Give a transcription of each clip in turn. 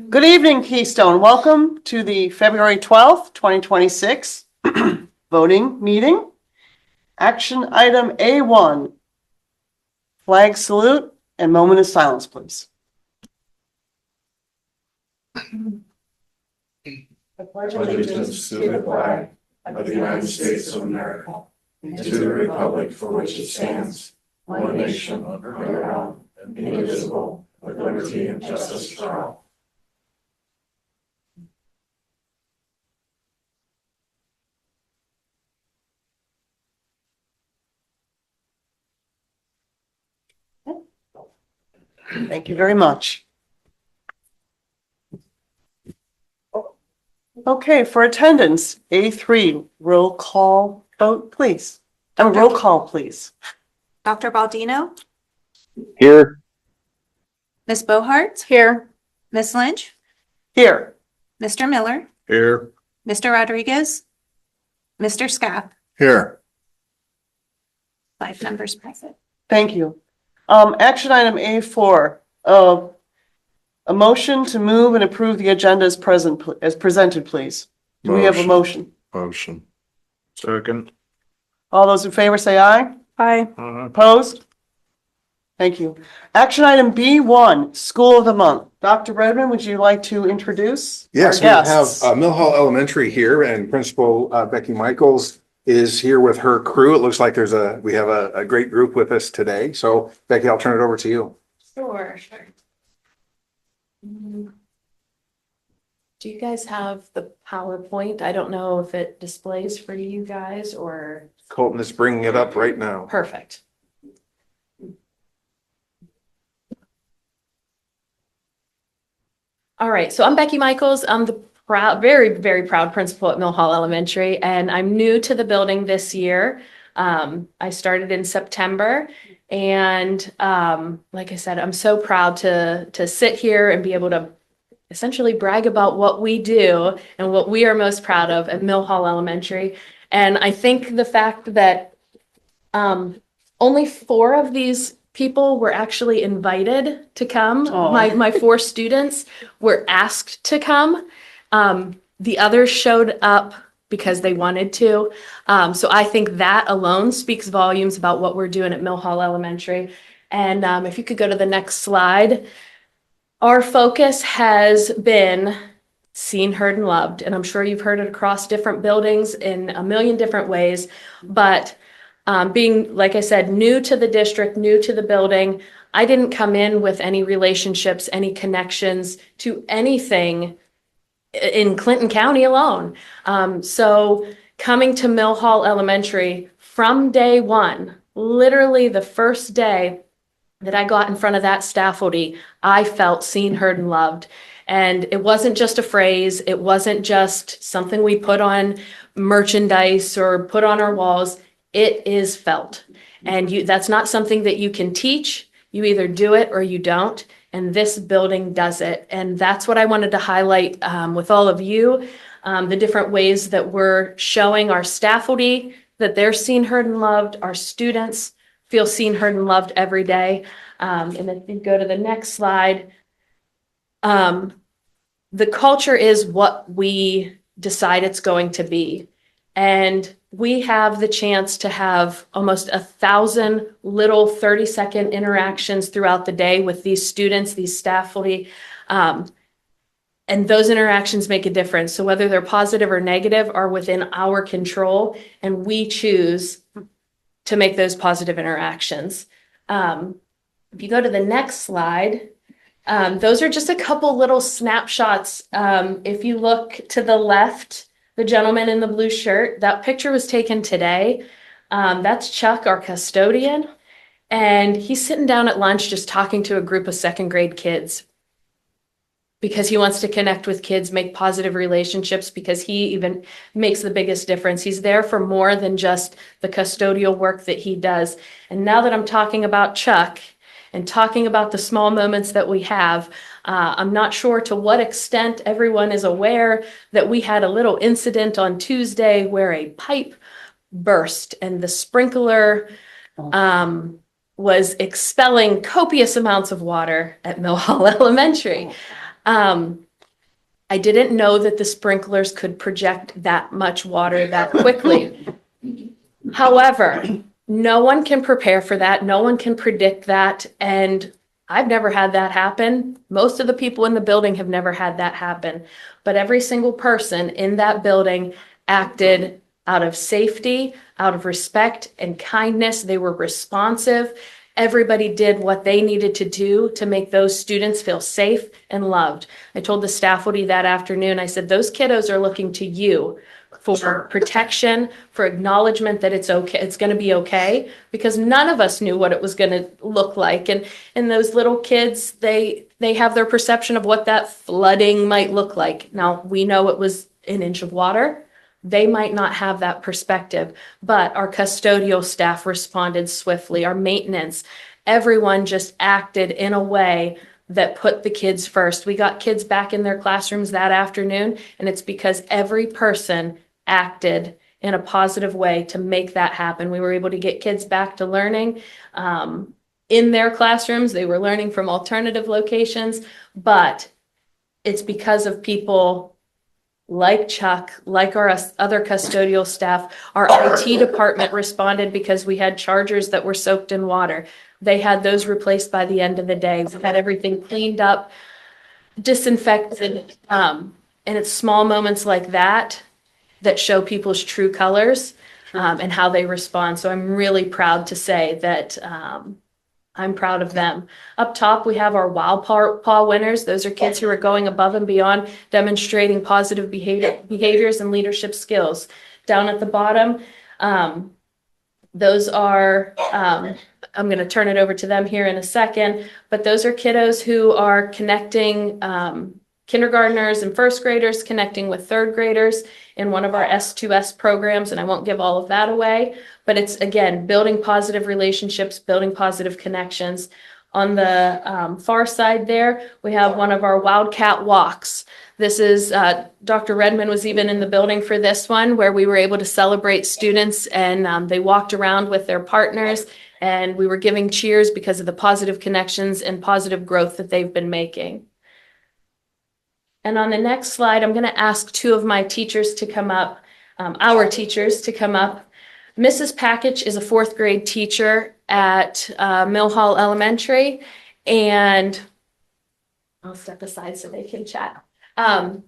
Good evening, Keystone. Welcome to the February 12th, 2026 voting meeting. Action item A1, flag salute and moment of silence, please. Allegiance to the flag of the United States of America and to the republic for which it stands, one nation under God, indivisible, with liberty and justice for all. Thank you very much. Okay, for attendance, A3, roll call vote, please. Roll call, please. Dr. Baldino, Here. Ms. Bohart. Here. Ms. Lynch, Here. Mr. Miller, Here. Mr. Rodriguez, Mr. Scott, Here. 5 members present. Thank you. Action item A4, a motion to move and approve the agenda as presented, please. Do we have a motion? Motion. Second. All those in favor say aye. Aye. Opposed? Thank you. Action item B1, School of the Month. Dr. Redmond, would you like to introduce Yes, our we have guests? Mill Hall Elementary here, and Principal Becky Michaels is here with her crew. It looks like we have a great group with us today. So Becky, I'll turn it over to you. Sure. Do you guys have the PowerPoint? I don't know if it displays for you guys or Colton is bringing it up right now. perfect. All right, so I'm Becky Michaels. I'm the very, very proud principal at Mill Hall Elementary, and I'm new to the building this year. I started in September, and like I said, I'm so proud to sit here and be able to essentially brag about what we do and what we are most proud of at Mill Hall Elementary. And I think the fact that only 4 of these people were actually invited to come. Oh. My 4 students were asked to come. The others showed up because they wanted to. So I think that alone speaks volumes about what we're doing at Mill Hall Elementary. And if you could go to the next slide. Our focus has been seen, heard, and loved. And I'm sure you've heard it across different buildings in a million different ways. But being, like I said, new to the district, new to the building, I didn't come in with any relationships, any connections to anything in Clinton County alone. So coming to Mill Hall Elementary from day one, literally the first day that I got in front of that scaffolding, I felt seen, heard, and loved. And it wasn't just a phrase. It wasn't just something we put on merchandise or put on our walls. It is felt. And that's not something that you can teach. You either do it or you don't. And this building does it. And that's what I wanted to highlight with all of you, the different ways that we're showing our scaffolding that they're seen, heard, and loved. Our students feel seen, heard, and loved every day. And then if you go to the next slide, the culture is what we decide it's going to be. And we have the chance to have almost 1,000 little 30-second interactions throughout the day with these students, these scaffolding. And those interactions make a difference. So whether they're positive or negative are within our control, and we choose to make those positive interactions. If you go to the next slide, those are just a couple little snapshots. If you look to the left, the gentleman in the blue shirt, that picture was taken today. That's Chuck, our custodian. And he's sitting down at lunch just talking to a group of 2nd grade kids because he wants to connect with kids, make positive relationships, because he even makes the biggest difference. He's there for more than just the custodial work that he does. And now that I'm talking about Chuck and talking about the small moments that we have, I'm not sure to what extent everyone is aware that we had a little incident on Tuesday where a pipe burst and the sprinkler was expelling copious amounts of water at Mill Hall Elementary. I didn't know that the sprinklers could project that much water that quickly. However, no one can prepare for that. No one can predict that. And I've never had that happen. Most of the people in the building have never had that happen. But every single person in that building acted out of safety, out of respect and kindness. They were responsive. Everybody did what they needed to do to make those students feel safe and loved. I told the staff that afternoon, I said, those kiddos are looking to you for protection, for acknowledgement that it's okay, it's going to be okay, because none of us knew what it was going to look like. And those little kids, they have their perception of what that flooding might look like. Now, we know it was an inch of water. They might not have that perspective, but our custodial staff responded swiftly, our maintenance, everyone just acted in a way that put the kids first. We got kids back in their classrooms that afternoon, and it's because every person acted in a positive way to make that happen. We were able to get kids back to learning in their classrooms. They were learning from alternative locations, but it's because of people like Chuck, like our other custodial staff. Our IT department responded because we had chargers that were soaked in water. They had those replaced by the end of the day. We had everything cleaned up, disinfected, and it's small moments like that that show people's true colors and how they respond. So I'm really proud to say that I'm proud of them. Up top, we have our Wow Paw winners. Those are kids who are going above and beyond, demonstrating positive behaviors and leadership skills. Down at the bottom, those are, I'm going to turn it over to them here in a second, but those are kiddos who are connecting kindergartners and first graders, connecting with third graders in one of our S2S programs, and I won't give all of that away, but it's, again, building positive relationships, building positive connections. On the far side there, we have one of our Wildcat Walks. This is, Dr. Redmond was even in the building for this one, where we were able to celebrate students, and they walked around with their partners, and we were giving cheers because of the positive connections and positive growth that they've been making. And on the next slide, I'm going to ask two of my teachers to come up, our teachers to come up. Mrs. Package is a fourth grade teacher at Mill Hall Elementary, and I'll step aside so they can chat. Mrs.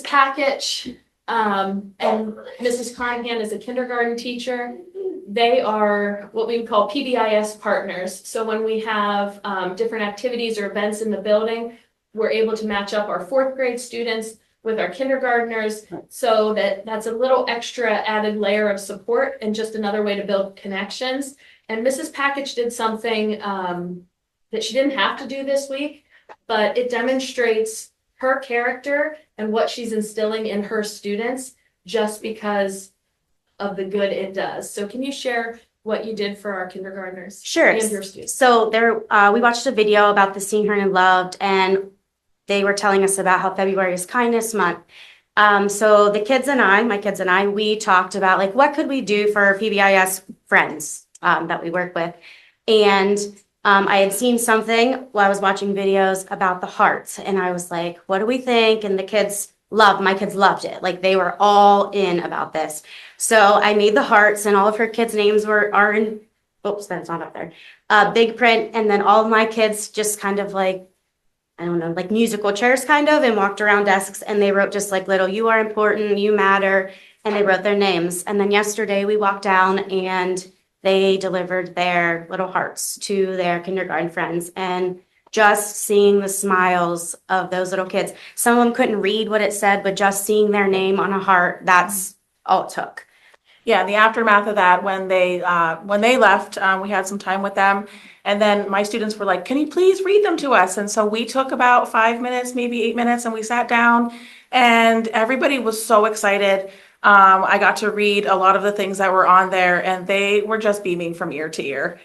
Package and Mrs. Carnahan is a kindergarten teacher. They are what we would call PBIS partners. So when we have different activities or events in the building, we're able to match up our fourth grade students with our kindergartners, so that's a little extra added layer of support and just another way to build connections. And Mrs. Package did something that she didn't have to do this week, but it demonstrates her character and what she's instilling in her students just because of the good it does. So can you share what you did for our kindergartners? Sure. And your students? So there, we watched a video about the Seen, Heard, and Loved, and they were telling us about how February is Kindness Month. So the kids and I, my kids and I, we talked about like, what could we do for our PBIS friends that we work with? And I had seen something while I was watching videos about the hearts, and I was like, what do we think? And my kids loved it. Like, they were all in about this. So I made the hearts, and all of her kids' names are in, oops, that's not up there, big print. And then all of my kids just kind of like, I don't know, like musical chairs kind of, and walked around desks, and they wrote just like little, you are important, you matter, and they wrote their names. And then yesterday we walked down and they delivered their little hearts to their kindergarten friends, and just seeing the smiles of those little kids. Some of them couldn't read what it said, but just seeing their name on a heart, that's all it took. Yeah, the aftermath of that, when they left, we had some time with them. And then my students were like, can you please read them to us? And so we took about 5 minutes, maybe 8 minutes, and we sat down, and everybody was so excited. I got to read a lot of the things that were on there, and they were just beaming from ear to ear.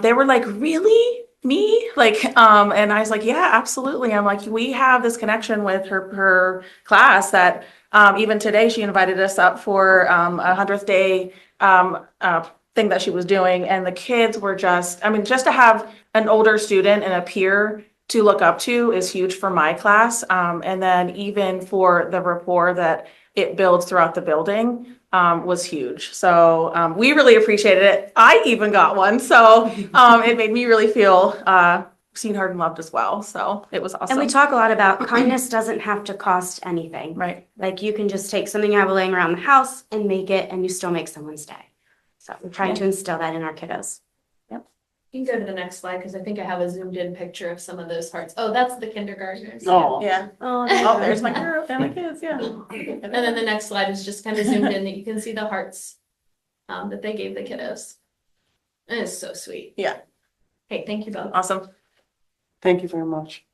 They were like, really? Me? Like, and I was like, yeah, absolutely. I'm like, we have this connection with her class that even today she invited us up for a 100th day thing that she was doing. And the kids were just, I mean, just to have an older student and a peer to look up to is huge for my class. And then even for the rapport that it builds throughout the building, was huge. So, we really appreciated it. I even got one. So, it made me really feel, seen, heard, and loved as well. So it was And awesome. we talk a lot about kindness doesn't have to cost anything. Right. Like you can just take something you have laying around the house and make it, and you still make someone's day. So we're trying to instill that in our kiddos. You can go to the next slide because I think I have a zoomed in picture of some of those hearts. Oh, that's the kindergartners. Oh, Yeah. Oh, Oh, there's my group and my kids. Yeah. And then the next slide is just kind of zoomed in that you can see the hearts that they gave the kiddos. And it's so sweet. Yeah. Hey, thank you both. Awesome. thank you very much.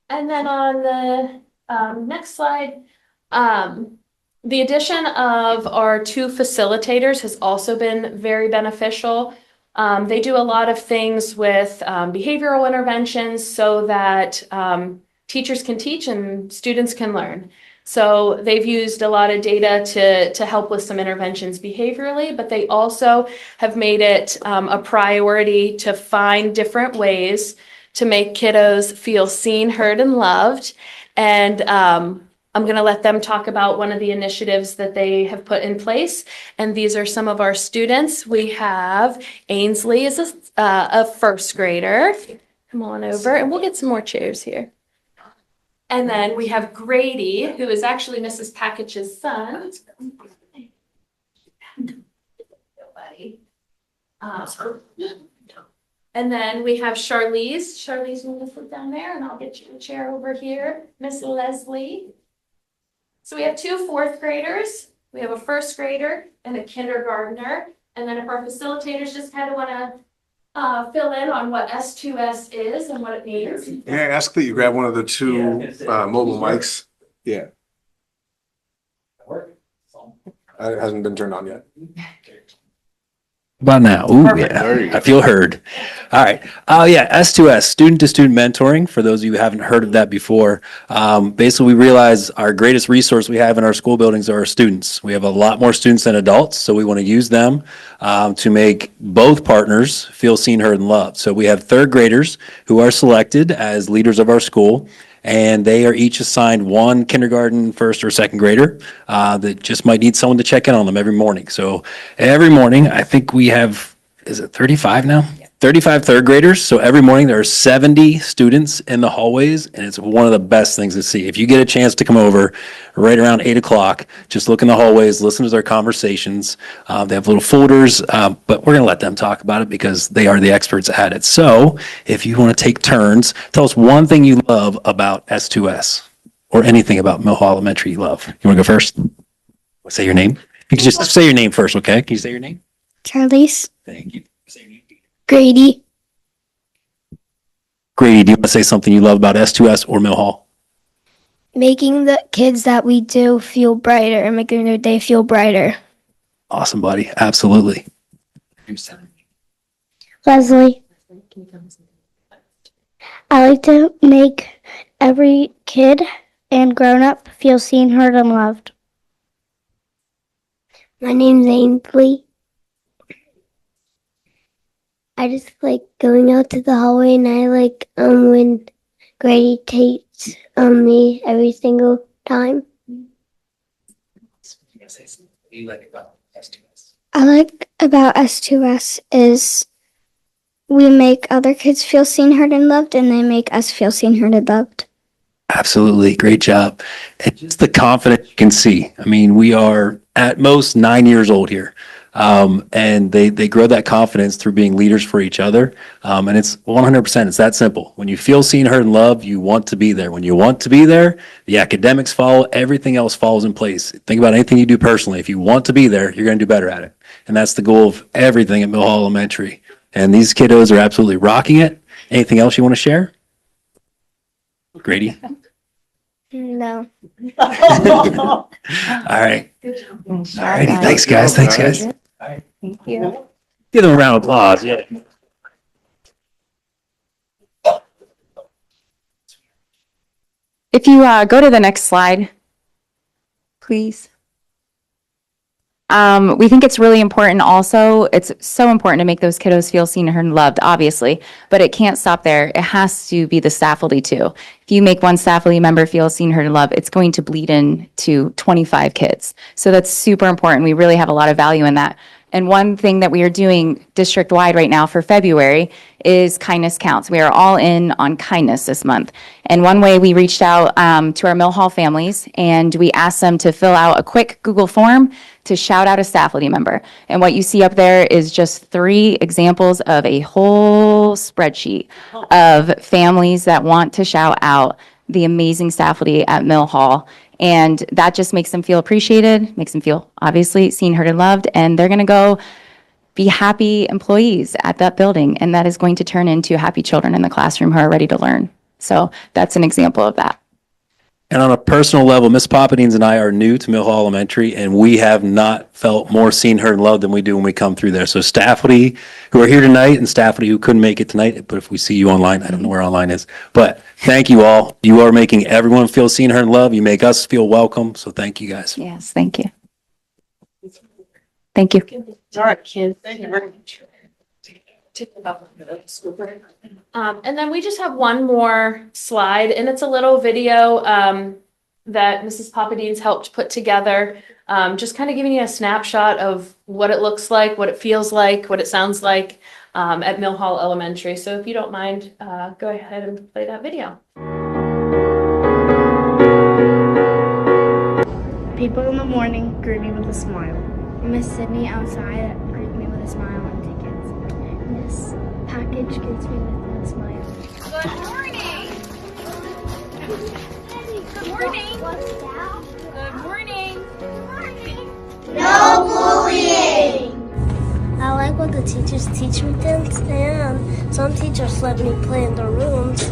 And then on the next slide, the addition of our 2 facilitators has also been very beneficial. They do a lot of things with behavioral interventions so that teachers can teach and students can learn. So they've used a lot of data to help with some interventions behaviorally, but they also have made it a priority to find different ways to make kiddos feel seen, heard, and loved. And I'm going to let them talk about one of the initiatives that they have put in place. And these are some of our students. We have Ainsley is a first grader. Come on over and we'll get some more chairs here. And then we have Grady, who is actually Mrs. Package's son. And then we have Charlize. Charlize, you want to sit down there and I'll get you a chair over here. Miss Leslie. So we have 2 4th graders, we have a 1st grader and a kindergartner. And then if our facilitators just kind of want to fill in on what S2S is and what it means. May I ask that you grab one of the 2 mobile mics? Yeah. It hasn't been turned on yet. About now. Ooh, Perfect. There you yeah. go. I feel heard. All right. Oh, yeah. S2S, student to student mentoring. For those of you who haven't heard of that before, basically, we realize our greatest resource we have in our school buildings are our students. We have a lot more students than adults, so we want to use them to make both partners feel seen, heard, and loved. So we have 3rd graders who are selected as leaders of our school. And they are each assigned 1 kindergarten, 1st, or 2nd grader that just might need someone to check in on them every morning. So every morning, I think we have, is it 35 now? 35 3rd graders. So every morning there are 70 students in the hallways, and it's one of the best things to see. If you get a chance to come over right around 8 o'clock, just look in the hallways, listen to their conversations. They have little folders, but we're going to let them talk about it because they are the experts at it. So if you want to take turns, tell us one thing you love about S2S or anything about Mill Hall Elementary you love. You want to go first? Say your name. You can just say your name first, okay? Can you say your name? Charlize, Thank you. Say your name. Grady, Grady, do you want to say something you love about S2S or Mill Hall? making the kids that we do feel brighter and making their day feel brighter. Awesome, buddy. Absolutely. Leslie, I like to make every kid and grown up feel seen, heard, and loved. My name's Ainsley. I just like going out to the hallway, and I like when Grady takes me every single time. I like about S2S is we make other kids feel seen, heard, and loved, and they make us feel seen, heard, and loved. Absolutely. Great job. And just the confidence you can see. I mean, we are at most 9 years old here. And they grow that confidence through being leaders for each other. And it's 100%, it's that simple. When you feel seen, heard, and loved, you want to be there. When you want to be there, the academics follow, everything else falls in place. Think about anything you do personally. If you want to be there, you're going to do better at it. And that's the goal of everything at Mill Hall Elementary. And these kiddos are absolutely rocking it. Anything else you want to share? Grady? No. All right. All righty. Thanks, guys. Thanks, guys. Thank you. Give them a round of applause. Yeah. If you go to the next slide, please. We think it's really important also. It's so important to make those kiddos feel seen, heard, and loved, obviously, but it can't stop there. It has to be the faculty too. If you make one faculty member feel seen, heard, and loved, it's going to bleed into 25 kids. So that's super important. We really have a lot of value in that. And one thing that we are doing district-wide right now for February is kindness counts. We are all in on kindness this month. And one way we reached out to our Mill Hall families, and we asked them to fill out a quick Google form to shout out a faculty member. And what you see up there is just 3 examples of a whole spreadsheet of families that want to shout out the amazing faculty at Mill Hall. And that just makes them feel appreciated, makes them feel obviously seen, heard, and loved. And they're going to go be happy employees at that building. And that is going to turn into happy children in the classroom who are ready to learn. So that's an example of that. And on a personal level, Miss Poppadines and I are new to Mill Hall Elementary, and we have not felt more seen, heard, and loved than we do when we come through there. So faculty who are here tonight and faculty who couldn't make it tonight, but if we see you online, I don't know where online is, but thank you all. You are making everyone feel seen, heard, and loved. You make us feel welcome. So thank you guys. Yes, thank you. Thank you. All right, thank you very much. And then we just have one more slide, and it's a little video that Mrs. Poppadines helped put together, just kind of giving you a snapshot of what it looks like, what it feels like, what it sounds like at Mill Hall Elementary. So if you don't mind, go ahead and play that video. People in the morning greet me with a smile. Miss Sydney outside greet me with a smile and tickets. Miss Package greets me with a smile. Good morning. Good morning. Good morning. No bullying! I like when the teachers teach me things, and some teachers let me play in the rooms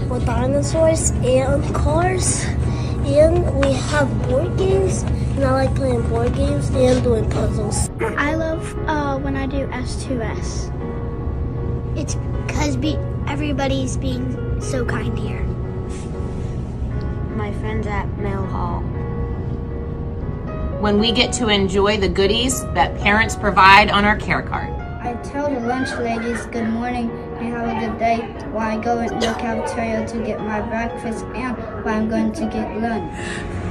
with dinosaurs and cars, and we have board games, and I like playing board games and doing puzzles. I love when I do S2S. It's because everybody's being so kind here. My friends at Mill Hall. When we get to enjoy the goodies that parents provide on our care card. I tell the lunch ladies good morning and have a good day while I go in the cafeteria to get my breakfast and while I'm going to get lunch.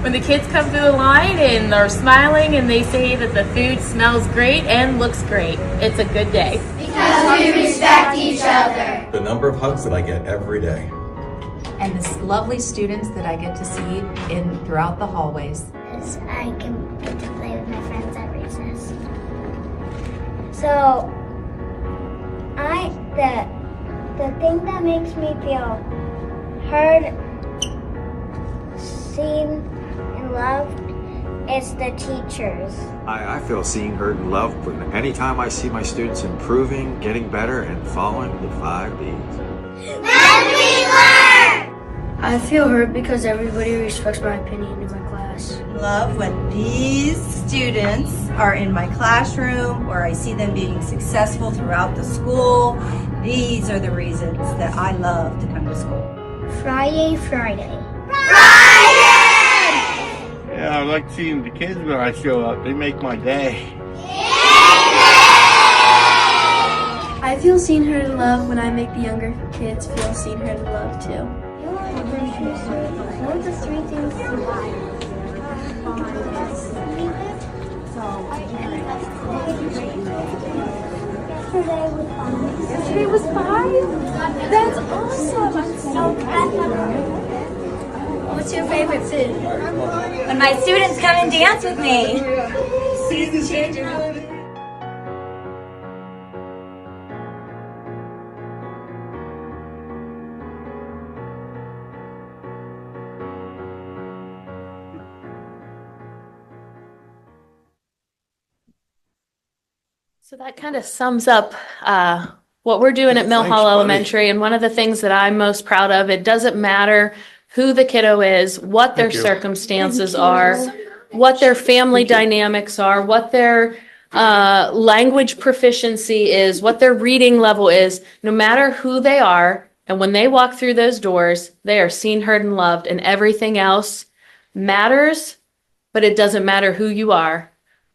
When the kids come through the line and they're smiling and they say that the food smells great and looks great, it's a good day. Because we respect each other. The number of hugs that I get every day. And the lovely students that I get to see throughout the hallways. I can get to play with my friends at recess. So, the thing that makes me feel heard, seen, and loved is the teachers. I feel seen, heard, and loved when anytime I see my students improving, getting better, and following the 5 B's. Then we learn! I feel heard because everybody respects my opinion in my class. Love when these students are in my classroom or I see them being successful throughout the school. These are the reasons that I love to come to school. Friday. Yeah, I like seeing the kids when I show up. They make my day. I feel seen, heard, and loved when I make the younger kids feel seen, heard, and loved too. What are the 3 things you like? Yesterday was 5? That's awesome. I'm so happy. What's your favorite food? When my students come and dance with me. See the change. So that kind of sums up what we're doing at Mill Hall Elementary. And one of the things that I'm most proud of, it doesn't matter who the kiddo is, what their circumstances are, what their family dynamics are, what their language proficiency is, what their reading level is, no matter who they are. And when they walk through those doors, they are seen, heard, and loved, and everything else matters, but it doesn't matter who you are.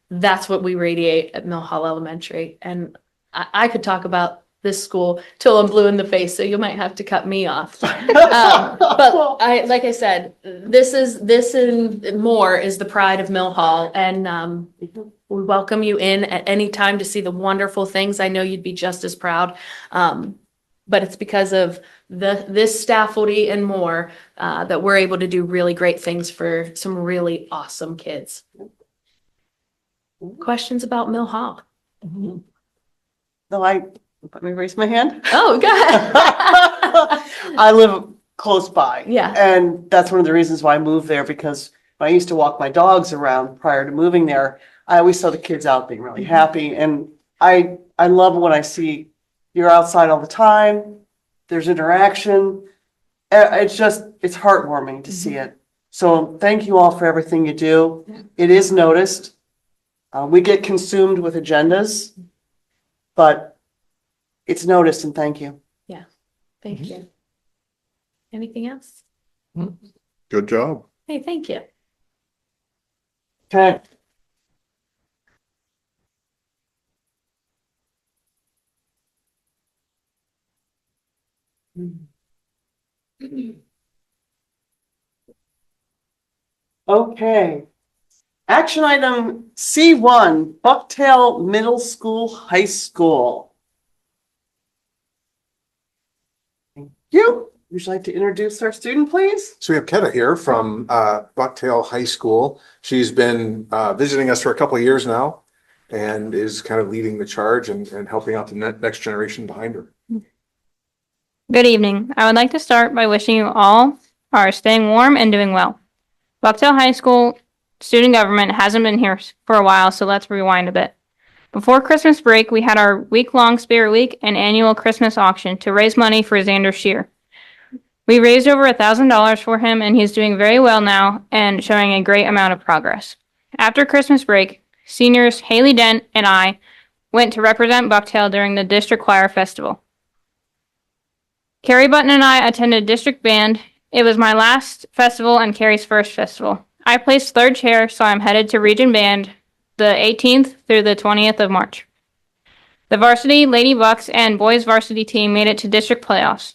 that's what we radiate at Mill Hall Elementary. And I could talk about this school till I'm blue in the face, so you might have to cut me off. But like I said, this and more is the pride of Mill Hall, and we welcome you in at any time to see the wonderful things. I know you'd be just as proud, but it's because of this faculty and more that we're able to do really great things for some really awesome kids. Questions about Mill Hall? No, let me raise my hand. Oh, go ahead. I live close by. Yeah. And that's one of the reasons why I moved there, because when I used to walk my dogs around prior to moving there, I always saw the kids out being really happy. And I love when I see you're outside all the time, there's interaction. It's heartwarming to see it. So thank you all for everything you do. It is noticed. We get consumed with agendas, but it's noticed, and thank you. Yeah, thank you. Anything else? Good job. Hey, thank you. Okay. Okay. Action item C1, Bucktail Middle School, High School. Thank you. Would you like to introduce our student, please? So we have Keta here from Bucktail High School. She's been visiting us for a couple of years now and is kind of leading the charge and helping out the next generation behind her. Good evening. I would like to start by wishing you all are staying warm and doing well. Bucktail High School student government hasn't been here for a while, so let's rewind a bit. Before Christmas break, we had our week-long Spirit Week and annual Christmas auction to raise money for Xander Shear. We raised over $1,000 for him, and he's doing very well now and showing a great amount of progress. After Christmas break, seniors Haley Dent and I went to represent Bucktail during the District Choir Festival. Carrie Button and I attended District Band. It was my last festival and Carrie's first festival. I placed third chair, so I'm headed to Region Band the 18th through the 20th of March. The varsity Lady Bucks and boys varsity team made it to district playoffs.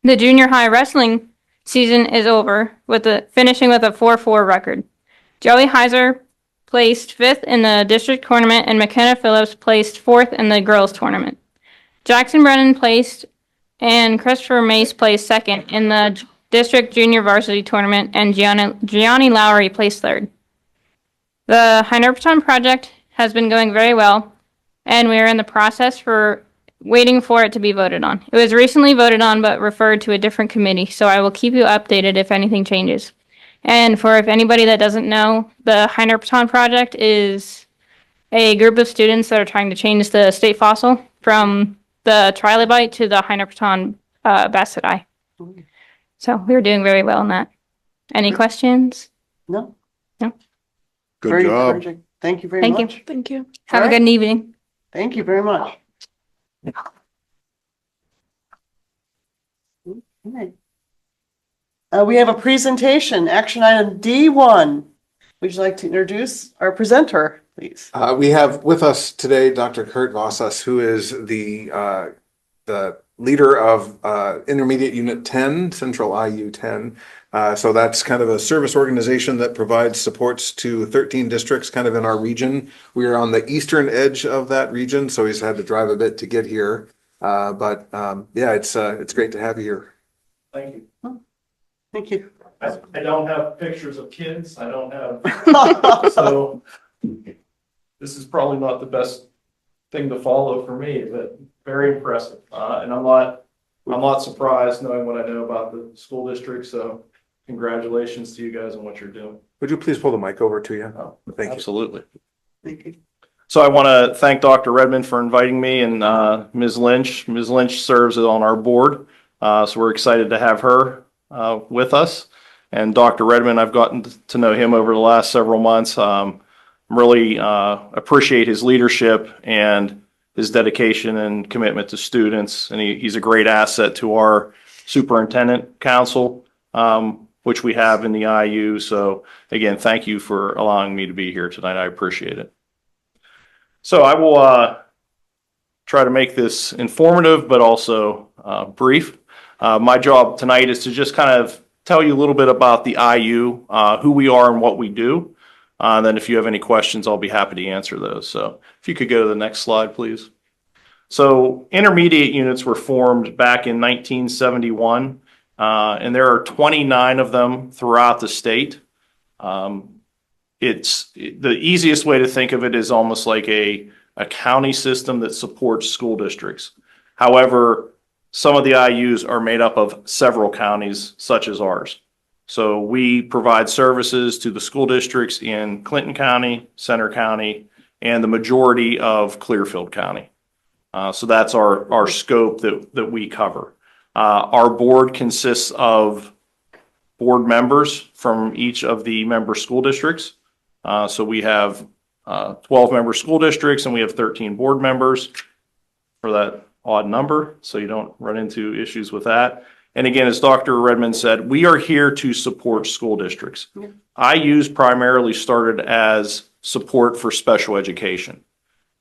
The junior high wrestling season is over, finishing with a 4-4 record. Joey Heiser placed 5th in the district tournament, and McKenna Phillips placed 4th in the girls tournament. Jackson Brennan placed, and Christopher Mace placed 2nd in the district junior varsity tournament, and Gianni Lowry placed 3rd. The Heinerpeton project has been going very well, and we are in the process for waiting for it to be voted on. It was recently voted on but referred to a different committee, so I will keep you updated if anything changes. And if anybody that doesn't know, the Heinerpeton project is a group of students that are trying to change the state fossil from the trilobite to the Heinerpeton bassidae. So we're doing very well in that. Any questions? No. No. Good Very job. encouraging. Thank you very Thank much. you. Thank you. Have All a right. good evening. Thank you very much. Okay. We have a presentation, action item D1. Would you like to introduce our presenter, please? We have with us today Dr. Kurt Vossas, who is the leader of Intermediate Unit 10, Central IU 10. So that's kind of a service organization that provides supports to 13 districts kind of in our region. We are on the eastern edge of that region, so he's had to drive a bit to get here. But yeah, it's great to have you here. Thank you. Thank you. I don't have pictures of kids. I don't have, so this is probably not the best thing to follow for me, but very impressive. And I'm not surprised knowing what I know about the school district. So congratulations to you guys on what you're doing. Would you please pull the mic over to you? Thank you. Absolutely. Thank you. So I want to thank Dr. Redmond for inviting me and Ms. Lynch. Ms. Lynch serves on our board. So we're excited to have her with us. And Dr. Redmond, I've gotten to know him over the last several months. Really appreciate his leadership and his dedication and commitment to students. And he's a great asset to our superintendent council. which we have in the IU. So again, thank you for allowing me to be here tonight. I appreciate it. So I will try to make this informative, but also brief. My job tonight is to just kind of tell you a little bit about the IU, who we are and what we do. Then if you have any questions, I'll be happy to answer those. So if you could go to the next slide, please. So intermediate units were formed back in 1971, and there are 29 of them throughout the state. It's the easiest way to think of it is almost like a county system that supports school districts. However, some of the IUs are made up of several counties, such as ours. So we provide services to the school districts in Clinton County, Center County, and the majority of Clearfield County. So that's our scope that we cover. Our board consists of board members from each of the member school districts. So we have 12 member school districts and we have 13 board members for that odd number, so you don't run into issues with that. And again, as Dr. Redmond said, we are here to support school districts. IUs primarily started as support for special education.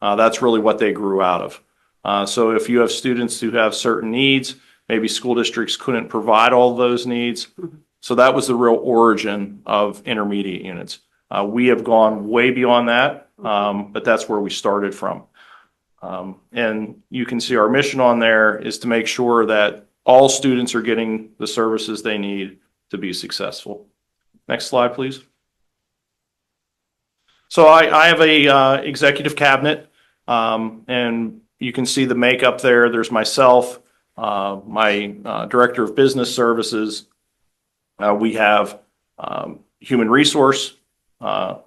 That's really what they grew out of. So if you have students who have certain needs, maybe school districts couldn't provide all of those needs. So that was the real origin of intermediate units. We have gone way beyond that, but that's where we started from. And you can see our mission on there is to make sure that all students are getting the services they need to be successful. Next slide, please. So I have a executive cabinet, and you can see the makeup there. There's myself, my director of business services. We have human resource,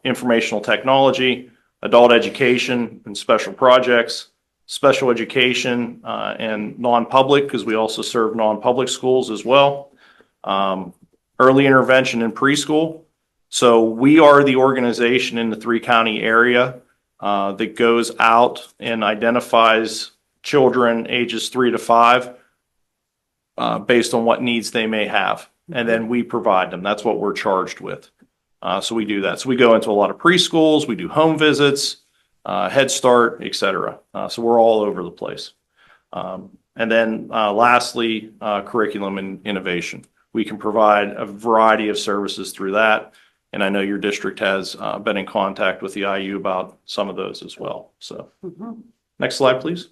informational technology, adult education and special projects, special education and non-public, because we also serve non-public schools as well, early intervention and preschool. So we are the organization in the 3-county area that goes out and identifies children ages 3 to 5 based on what needs they may have. And then we provide them. That's what we're charged with. So we do that. So we go into a lot of preschools, we do home visits, Head Start, etc. So we're all over the place. And then lastly, curriculum and innovation. We can provide a variety of services through that. And I know your district has been in contact with the IU about some of those as well. So next slide, please.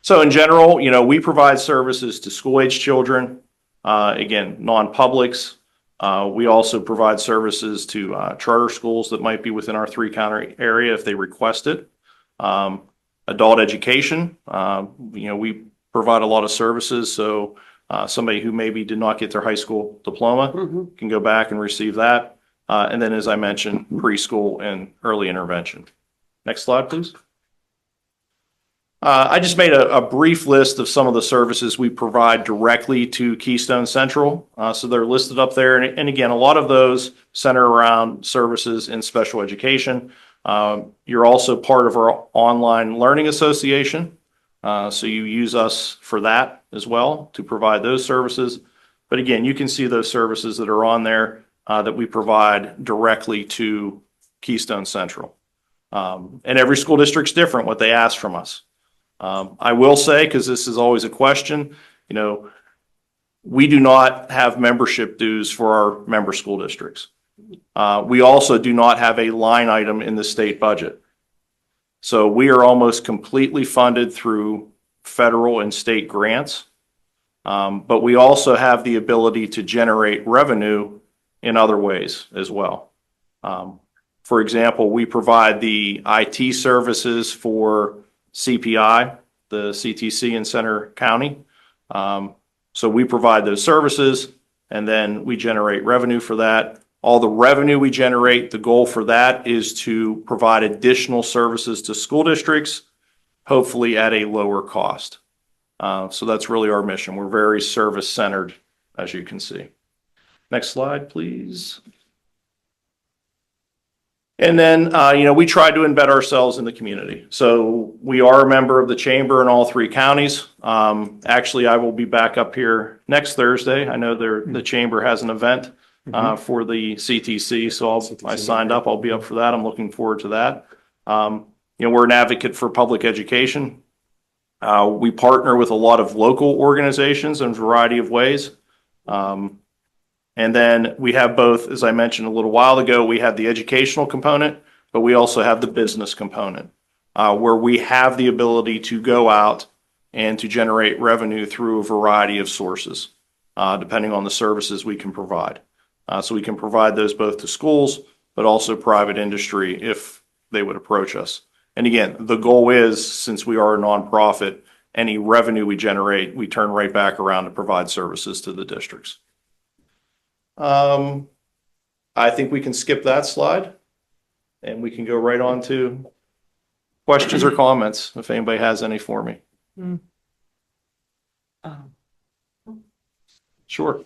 So in general, we provide services to school-age children, again, non-publics. We also provide services to charter schools that might be within our 3-county area if they request it. Adult education, we provide a lot of services. So somebody who maybe did not get their high school diploma can go back and receive that. And then, as I mentioned, preschool and early intervention. Next slide, please. I just made a brief list of some of the services we provide directly to Keystone Central. So they're listed up there. And again, a lot of those center around services in special education. You're also part of our online learning association. So you use us for that as well to provide those services. But again, you can see those services that are on there that we provide directly to Keystone Central. And every school district's different what they ask from us. I will say, because this is always a question, we do not have membership dues for our member school districts. We also do not have a line item in the state budget. So we are almost completely funded through federal and state grants. But we also have the ability to generate revenue in other ways as well. For example, we provide the IT services for CPI, the CTC in Center County. So we provide those services and then we generate revenue for that. All the revenue we generate, the goal for that is to provide additional services to school districts, hopefully at a lower cost. So that's really our mission. We're very service centered, as you can see. Next slide, please. And then, we tried to embed ourselves in the community. So we are a member of the chamber in all 3 counties. Actually, I will be back up here next Thursday. I know the chamber has an event for the CTC, so I signed up. I'll be up for that. I'm looking forward to that. We're an advocate for public education. We partner with a lot of local organizations in a variety of ways. And then we have both, as I mentioned a little while ago, we have the educational component, but we also have the business component, where we have the ability to go out and to generate revenue through a variety of sources, depending on the services we can provide. So we can provide those both to schools, but also private industry if they would approach us. And again, the goal is, since we are a nonprofit, any revenue we generate, we turn right back around to provide services to the districts. I think we can skip that slide and we can go right on to questions or comments if anybody has any for me. Sure.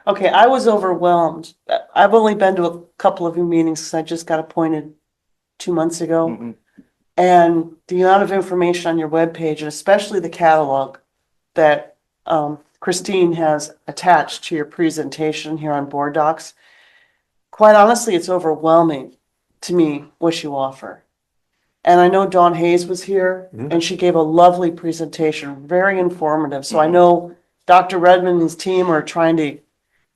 Okay, I was overwhelmed. I've only been to a couple of your meetings because I just got appointed 2 months ago. And the amount of information on your webpage, and especially the catalog that Christine has attached to your presentation here on Board Docs, quite honestly, it's overwhelming to me what you offer. And I know Dawn Hayes was here and she gave a lovely presentation, very informative. So I know Dr. Redmond and his team are trying to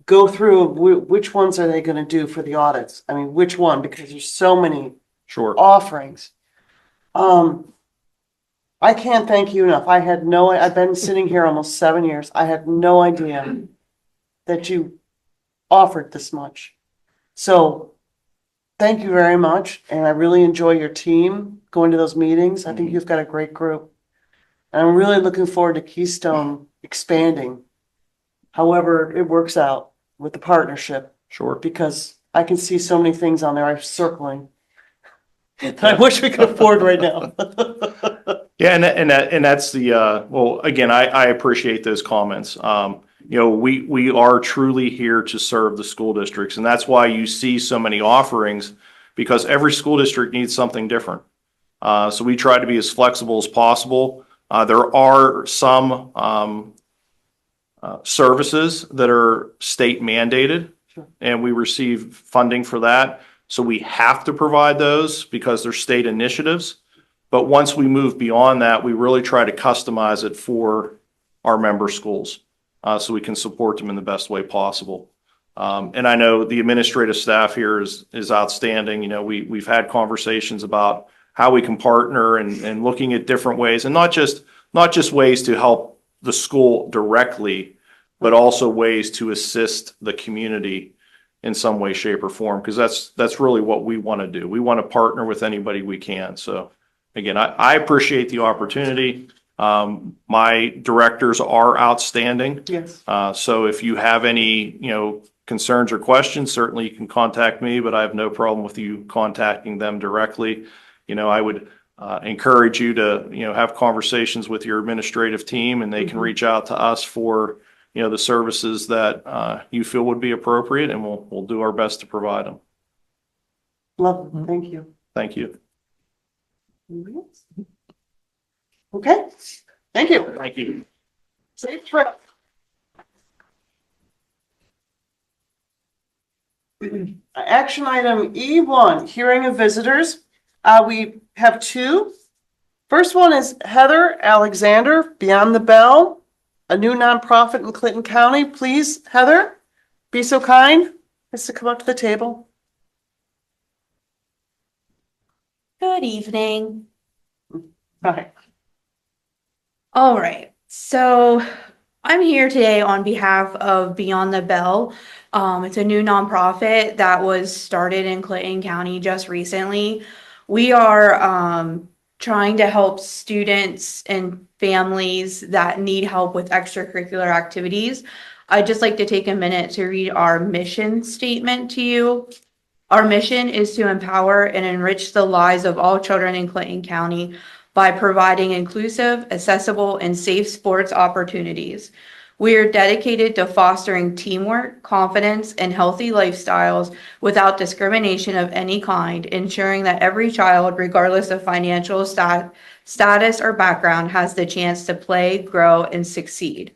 go through which ones are they going to do for the audits. I mean, which one, because there's so many offerings. I can't thank you enough. I've been sitting here almost 7 years. I had no idea that you offered this much. So thank you very much. And I really enjoy your team going to those meetings. I think you've got a great group. And I'm really looking forward to Keystone expanding, however it works out with the partnership. Sure. Because I can see so many things on there I'm circling that I wish we could afford right now. Yeah, and that's the well, again, I appreciate those comments. We are truly here to serve the school districts, and that's why you see so many offerings, because every school district needs something different. So we try to be as flexible as possible. There are some services that are state mandated, and we receive funding for that. So we have to provide those because they're state initiatives. But once we move beyond that, we really try to customize it for our member schools, so we can support them in the best way possible. And I know the administrative staff here is outstanding. We've had conversations about how we can partner and looking at different ways, and not just ways to help the school directly, but also ways to assist the community in some way, shape, or form, because that's really what we want to do. We want to partner with anybody we can. So again, I appreciate the opportunity. My directors are outstanding. Yes. So if you have any, concerns or questions, certainly you can contact me, but I have no problem with you contacting them directly. I would encourage you to, have conversations with your administrative team, and they can reach out to us for, the services that you feel would be appropriate, and we'll do our best to provide them. Love it. Thank you. Thank you. Okay. Thank you. Thank you. Safe trip. Action item E1, hearing of visitors. We have two. First one is Heather Alexander, Beyond the Bell, a new nonprofit in Clinton County. Please, Heather, be so kind as to come up to the table. Good evening. Hi. All right. So I'm here today on behalf of Beyond the Bell. It's a new nonprofit that was started in Clinton County just recently. We are trying to help students and families that need help with extracurricular activities. I'd just like to take a minute to read our mission statement to you. Our mission is to empower and enrich the lives of all children in Clinton County by providing inclusive, accessible, and safe sports opportunities. We are dedicated to fostering teamwork, confidence, and healthy lifestyles without discrimination of any kind, ensuring that every child, regardless of financial status or background, has the chance to play, grow, and succeed.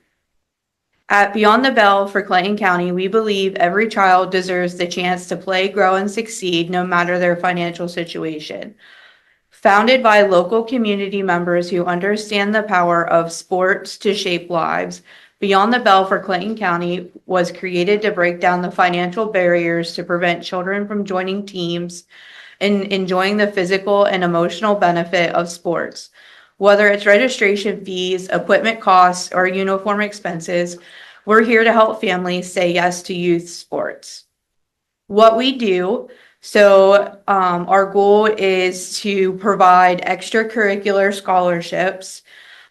At Beyond the Bell for Clayton County, we believe every child deserves the chance to play, grow, and succeed no matter their financial situation. Founded by local community members who understand the power of sports to shape lives, Beyond the Bell for Clayton County was created to break down the financial barriers to prevent children from joining teams and enjoying the physical and emotional benefit of sports. Whether it's registration fees, equipment costs, or uniform expenses, we're here to help families say yes to youth sports. What we do, our goal is to provide extracurricular scholarships,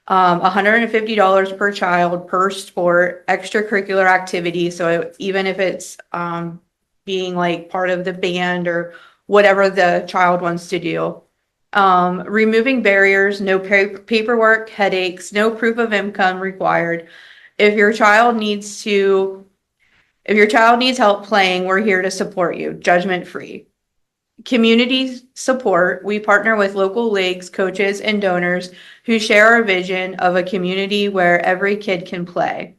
$150 per child per sport, extracurricular activity. So even if it's being like part of the band or whatever the child wants to do. Removing barriers, no paperwork, headaches, no proof of income required. If your child needs help playing, we're here to support you, judgment free. Community support, we partner with local leagues, coaches, and donors who share our vision of a community where every kid can play.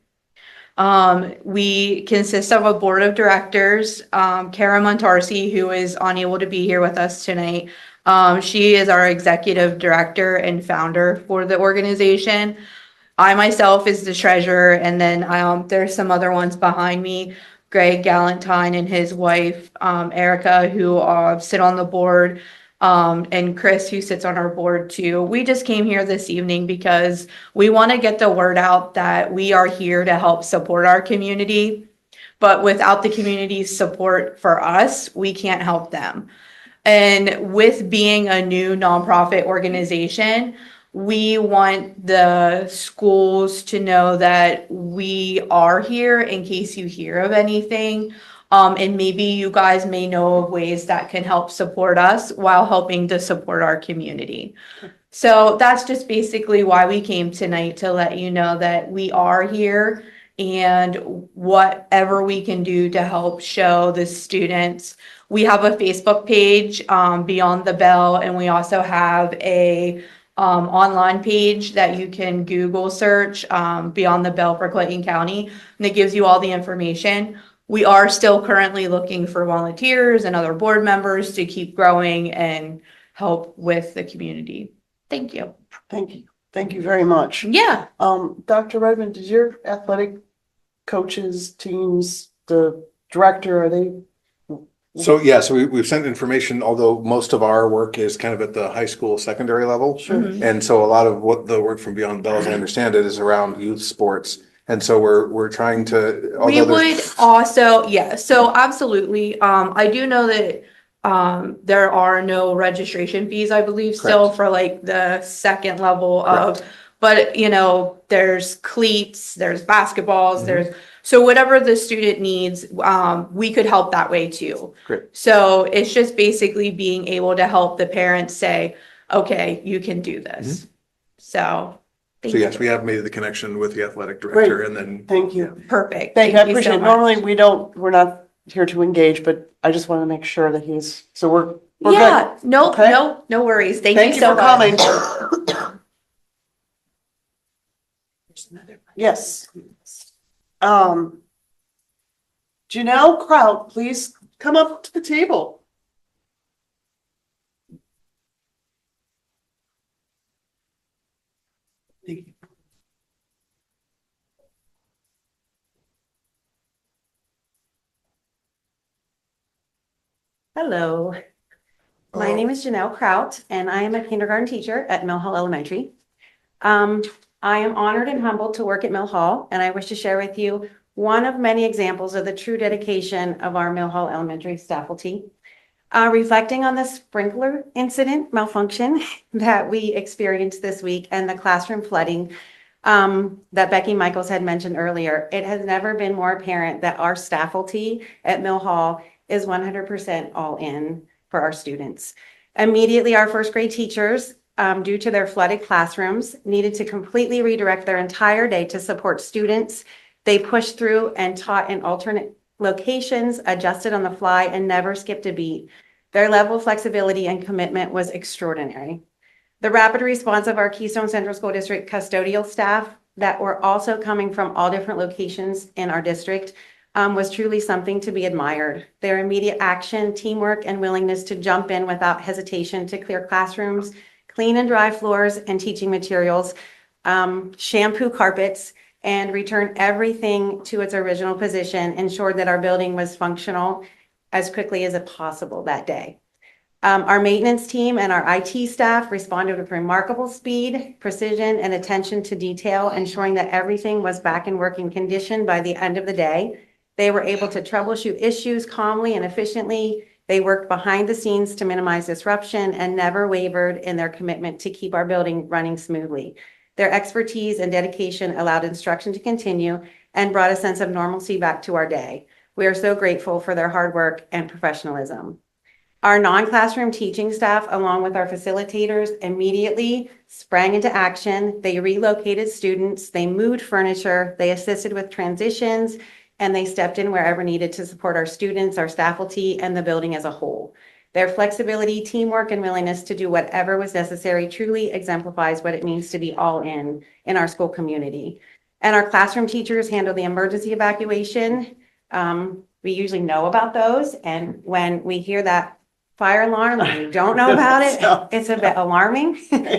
We consist of a board of directors, Kara Montarsi, who is unable to be here with us tonight. She is our executive director and founder for the organization. I myself is the treasurer, and then there's some other ones behind me. Greg Galantine and his wife, Erica, who sit on the board, and Chris, who sits on our board too. We just came here this evening because we want to get the word out that we are here to help support our community. But without the community's support for us, we can't help them. And with being a new nonprofit organization, we want the schools to know that we are here in case you hear of anything. And maybe you guys may know of ways that can help support us while helping to support our community. So that's just basically why we came tonight, to let you know that we are here and whatever we can do to help show the students. We have a Facebook page, Beyond the Bell, and we also have a online page that you can Google search, Beyond the Bell for Clayton County, and it gives you all the information. We are still currently looking for volunteers and other board members to keep growing and help with the community. Thank you. Thank you. Thank you very much. Yeah. Dr. Redmond, did your athletic coaches, teams, the director, are they? So we've sent information, although most of our work is kind of at the high school, secondary level. Sure. Mhm. And so a lot of what the work from Beyond Bell, as I understand it, is around youth sports. And so we're trying to. We would also, so absolutely. I do know that there are no registration fees, I believe, still for like the second level of, but there's cleats, there's basketballs, there's, so whatever the student needs, we could help that way too. Great. So it's just basically being able to help the parents say, okay, you can do this. So. So yes, we have made the connection with the athletic director. Great. And then. Thank you. Perfect. Thank you. I so appreciate it. much. Normally we're not here to engage, but I just want to make sure that so we're Yeah, good. no, Okay? no worries. Thank Thank you you so for much. coming. Yes. Janelle Kraut, please come up to the table. Thank you. Hello, my name is Janelle Kraut, and I am a kindergarten teacher at Mill Hall Elementary. I am honored and humbled to work at Mill Hall, and I wish to share with you one of many examples of the true dedication of our Mill Hall Elementary faculty. Reflecting on the sprinkler incident malfunction that we experienced this week and the classroom flooding that Becky Michaels had mentioned earlier, it has never been more apparent that our faculty at Mill Hall is 100% all in for our students. Immediately, our first grade teachers, due to their flooded classrooms, needed to completely redirect their entire day to support students They pushed through and taught in alternate locations, adjusted on the fly, and never skipped a beat. Their level of flexibility and commitment was extraordinary. The rapid response of our Keystone Central School District custodial staff that were also coming from all different locations in our district was truly something to be admired. Their immediate action, teamwork, and willingness to jump in without hesitation to clear classrooms, clean and dry floors and teaching materials, shampoo carpets, and return everything to its original position ensured that our building was functional as quickly as possible that day. Our maintenance team and our IT staff responded with remarkable speed, precision, and attention to detail, ensuring that everything was back in working condition by the end of the day. They were able to troubleshoot issues calmly and efficiently. They worked behind the scenes to minimize disruption and never wavered in their commitment to keep our building running smoothly. Their expertise and dedication allowed instruction to continue and brought a sense of normalcy back to our day. We are so grateful for their hard work and professionalism. Our non-classroom teaching staff, along with our facilitators, immediately sprang into action. They relocated students, they moved furniture, they assisted with transitions, and they stepped in wherever needed to support our students, our faculty, and the building as a whole. Their flexibility, teamwork, and willingness to do whatever was necessary truly exemplifies what it means to be all in our school community. And our classroom teachers handled the emergency evacuation. We usually know about those, and when we hear that fire alarm and we don't know about it, it's a bit alarming,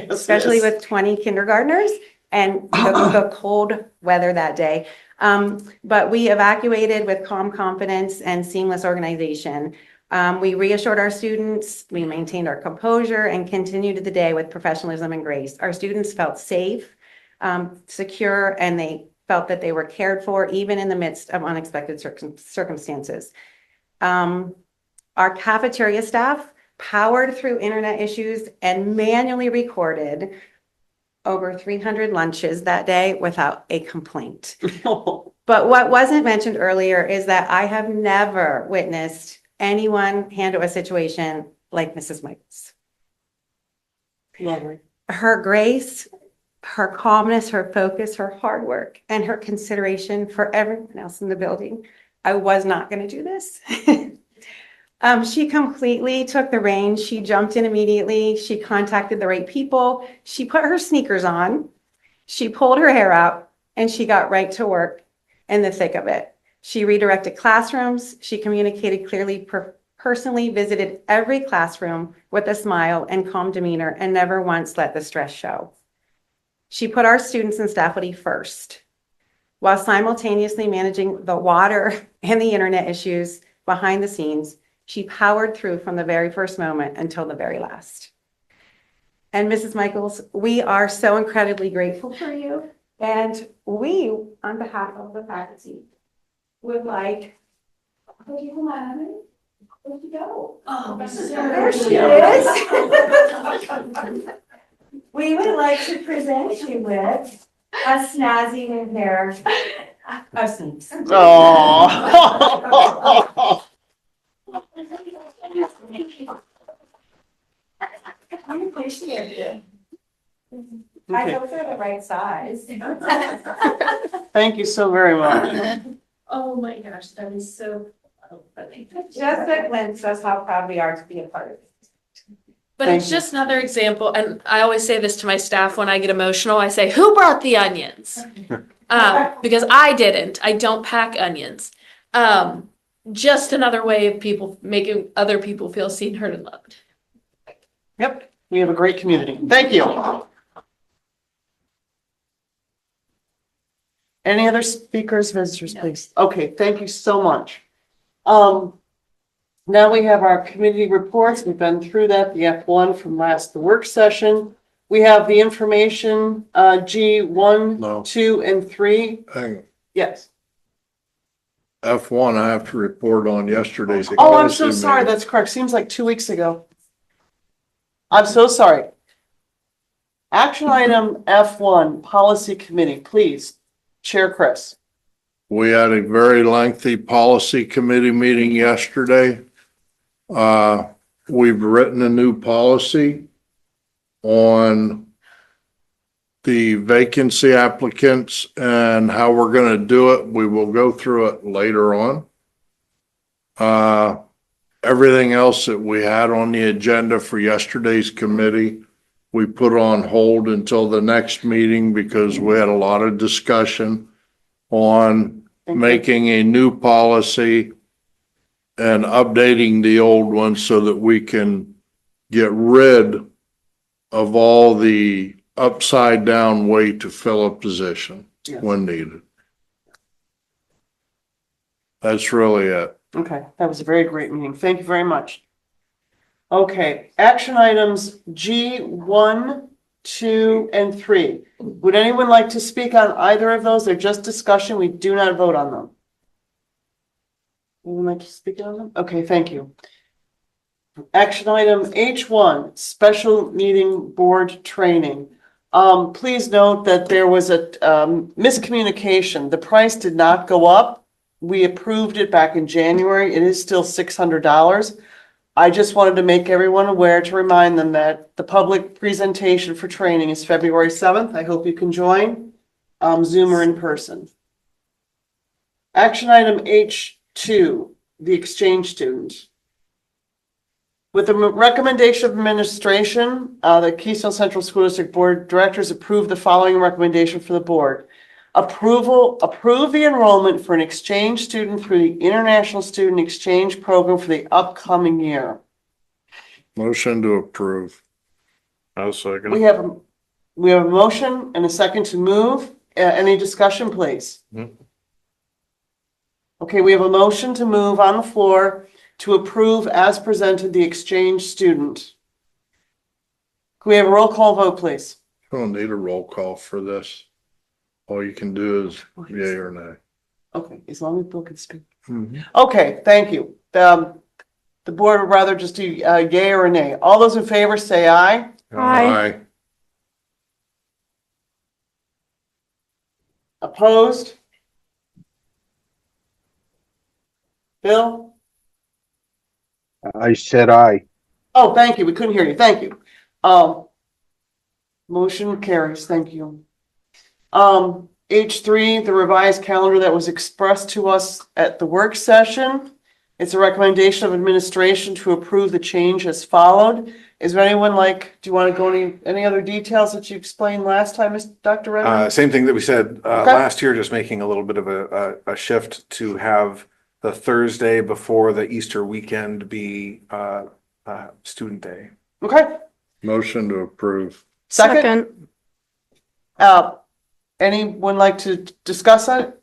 especially with 20 kindergartners and the cold weather that day. But we evacuated with calm confidence and seamless organization. We reassured our students, we maintained our composure, and continued the day with professionalism and grace. Our students felt safe, secure, and they felt that they were cared for, even in the midst of unexpected circumstances. Our cafeteria staff powered through internet issues and manually recorded over 300 lunches that day without a complaint. But what wasn't mentioned earlier is that I have never witnessed anyone handle a situation like Mrs. Michaels. Lovely. Her grace, her calmness, her focus, her hard work, and her consideration for everyone else in the building. I was not going to do this. She completely took the reins. She jumped in immediately. She contacted the right people. She put her sneakers on. She pulled her hair out, and she got right to work in the thick of it. She redirected classrooms. She communicated clearly, personally visited every classroom with a smile and calm demeanor, and never once let the stress show. She put our students and faculty first, while simultaneously managing the water and the internet issues behind the scenes. She powered through from the very first moment until the very last. And Mrs. Michaels, we are so incredibly grateful for you. And we, on behalf of the faculty, would like, where'd you go? Oh, there she is. We would like to present you with a snazzy new pair of sneaks. Oh. I appreciate it. I hope they're the right size. Thank you so very much. Oh my gosh, that is so funny. Just a glimpse of how proud we are to be a part of it. But Thank it's you. just another example, and I always say this to my staff when I get emotional. I say, "Who brought the onions?" Because I didn't. I don't pack onions. Just another way of people making other people feel seen, heard, and loved. Yep, we have a great community. Thank you. Any other speakers, visitors, please? Okay, thank you so much. Now we have our committee reports. We've been through that, the F1 from the work session. We have the information, G1, No. 2, and 3. Hang on. Yes. F1, I have to report on yesterday's. Oh, I'm so sorry. That's correct. Seems like 2 weeks ago. I'm so sorry. Action item F1, Policy Committee, please. Chair Chris. We had a very lengthy policy committee meeting yesterday. We've written a new policy on the vacancy applicants and how we're gonna do it. We will go through it later on. Everything else that we had on the agenda for yesterday's committee, we put on hold until the next meeting because we had a lot of discussion on making a new policy and updating the old one so that we can get rid of all the upside down way to fill a position when needed. That's really it. Okay, that was a very great meeting. Thank you very much. Okay, action items G1, 2, and 3. Would anyone like to speak on either of those? They're just discussion. We do not vote on them. Anyone like to speak on them? Okay, thank you. Action item H1, special meeting board training. Please note that there was a miscommunication. The price did not go up. We approved it back in January. It is still $600. I just wanted to make everyone aware to remind them that the public presentation for training is February 7th. I hope you can join, Zoom or in person. Action item H2, the exchange student. With the recommendation of administration, the Keystone Central School District Board of Directors approved the following recommendation for the board. Approve the enrollment for an exchange student through the International Student Exchange Program for the upcoming year. Motion to approve. I'll second. We have a motion and a second to move. Any discussion, please? Okay, we have a motion to move on the floor to approve as presented the exchange student. Can we have a roll call vote, please? I don't need a roll call for this. All you can do is yay or nay. Okay, as long as Bill can speak. Okay, thank you. The board would rather just do yay or nay. All those in favor say aye. Aye. Opposed? Bill? I said aye. Oh, thank you. We couldn't hear you. Thank you. Motion carries. Thank you. H3, the revised calendar that was expressed to us at the work session. It's a recommendation of administration to approve the change as followed. Is there anyone do you want to go any other details that you explained last time, Dr. Redmond? Same thing that we said last year, just making a little bit of a shift to have the Thursday before the Easter weekend be student day. Okay. Motion to approve. Second. Anyone like to discuss it?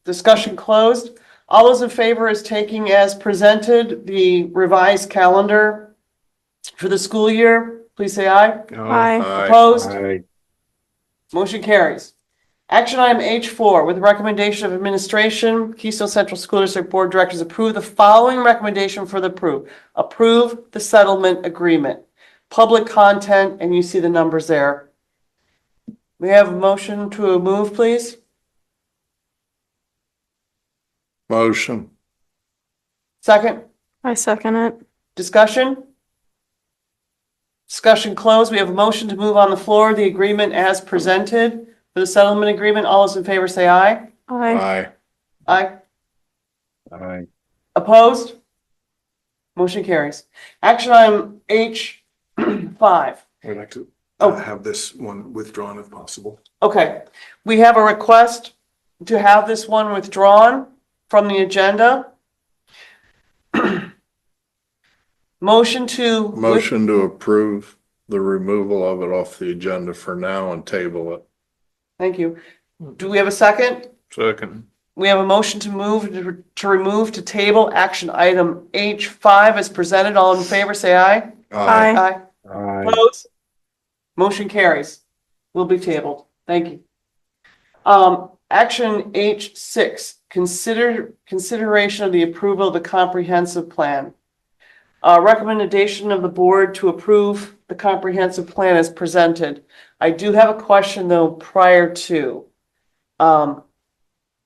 Discussion closed. All those in favor is taking as presented the revised calendar for the school year, please say aye. Aye. Opposed? Aye. Motion carries. Action item H4, with the recommendation of administration, Keystone Central School District Board of Directors approve the following recommendation for the approve the settlement agreement. Public content, and you see the numbers there. We have a motion to move, please. Motion. Second. I second it. Discussion? Discussion closed. We have a motion to move on the floor the agreement as presented for the settlement agreement. All those in favor say aye. Aye. Aye. Aye. Opposed? Motion carries. Action item H5. I'd like to have this one withdrawn if possible. Okay, we have a request to have this one withdrawn from the agenda. Motion to approve the removal of it off the agenda for now and table it. Thank you. Do we have a second? Second. We have a motion to remove to table action item H5 as presented. All in favor, say aye. Aye. Aye. Opposed? Motion carries. Will be tabled. Thank you. Action H6, consideration of the approval of the comprehensive plan. Recommendation of the board to approve the comprehensive plan as presented. I do have a question though prior to.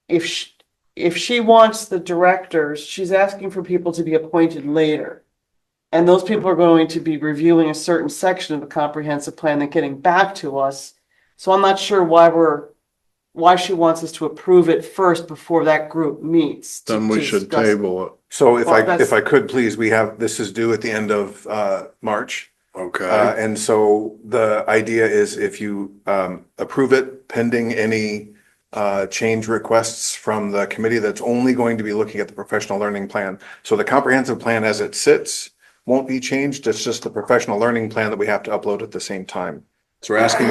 If she wants the directors, she's asking for people to be appointed later. And those people are going to be reviewing a certain section of the comprehensive plan and getting back to us. So I'm not sure why she wants us to approve it first before that group meets. Then we should table it. So if Well, that's- if I could, please, this is due at the end of, March. Okay. And so the idea is if you, approve it pending any, change requests from the committee, that's only going to be looking at the professional learning plan. So the comprehensive plan as it sits won't be changed. It's just the professional learning plan that we have to upload at the same time. So we're asking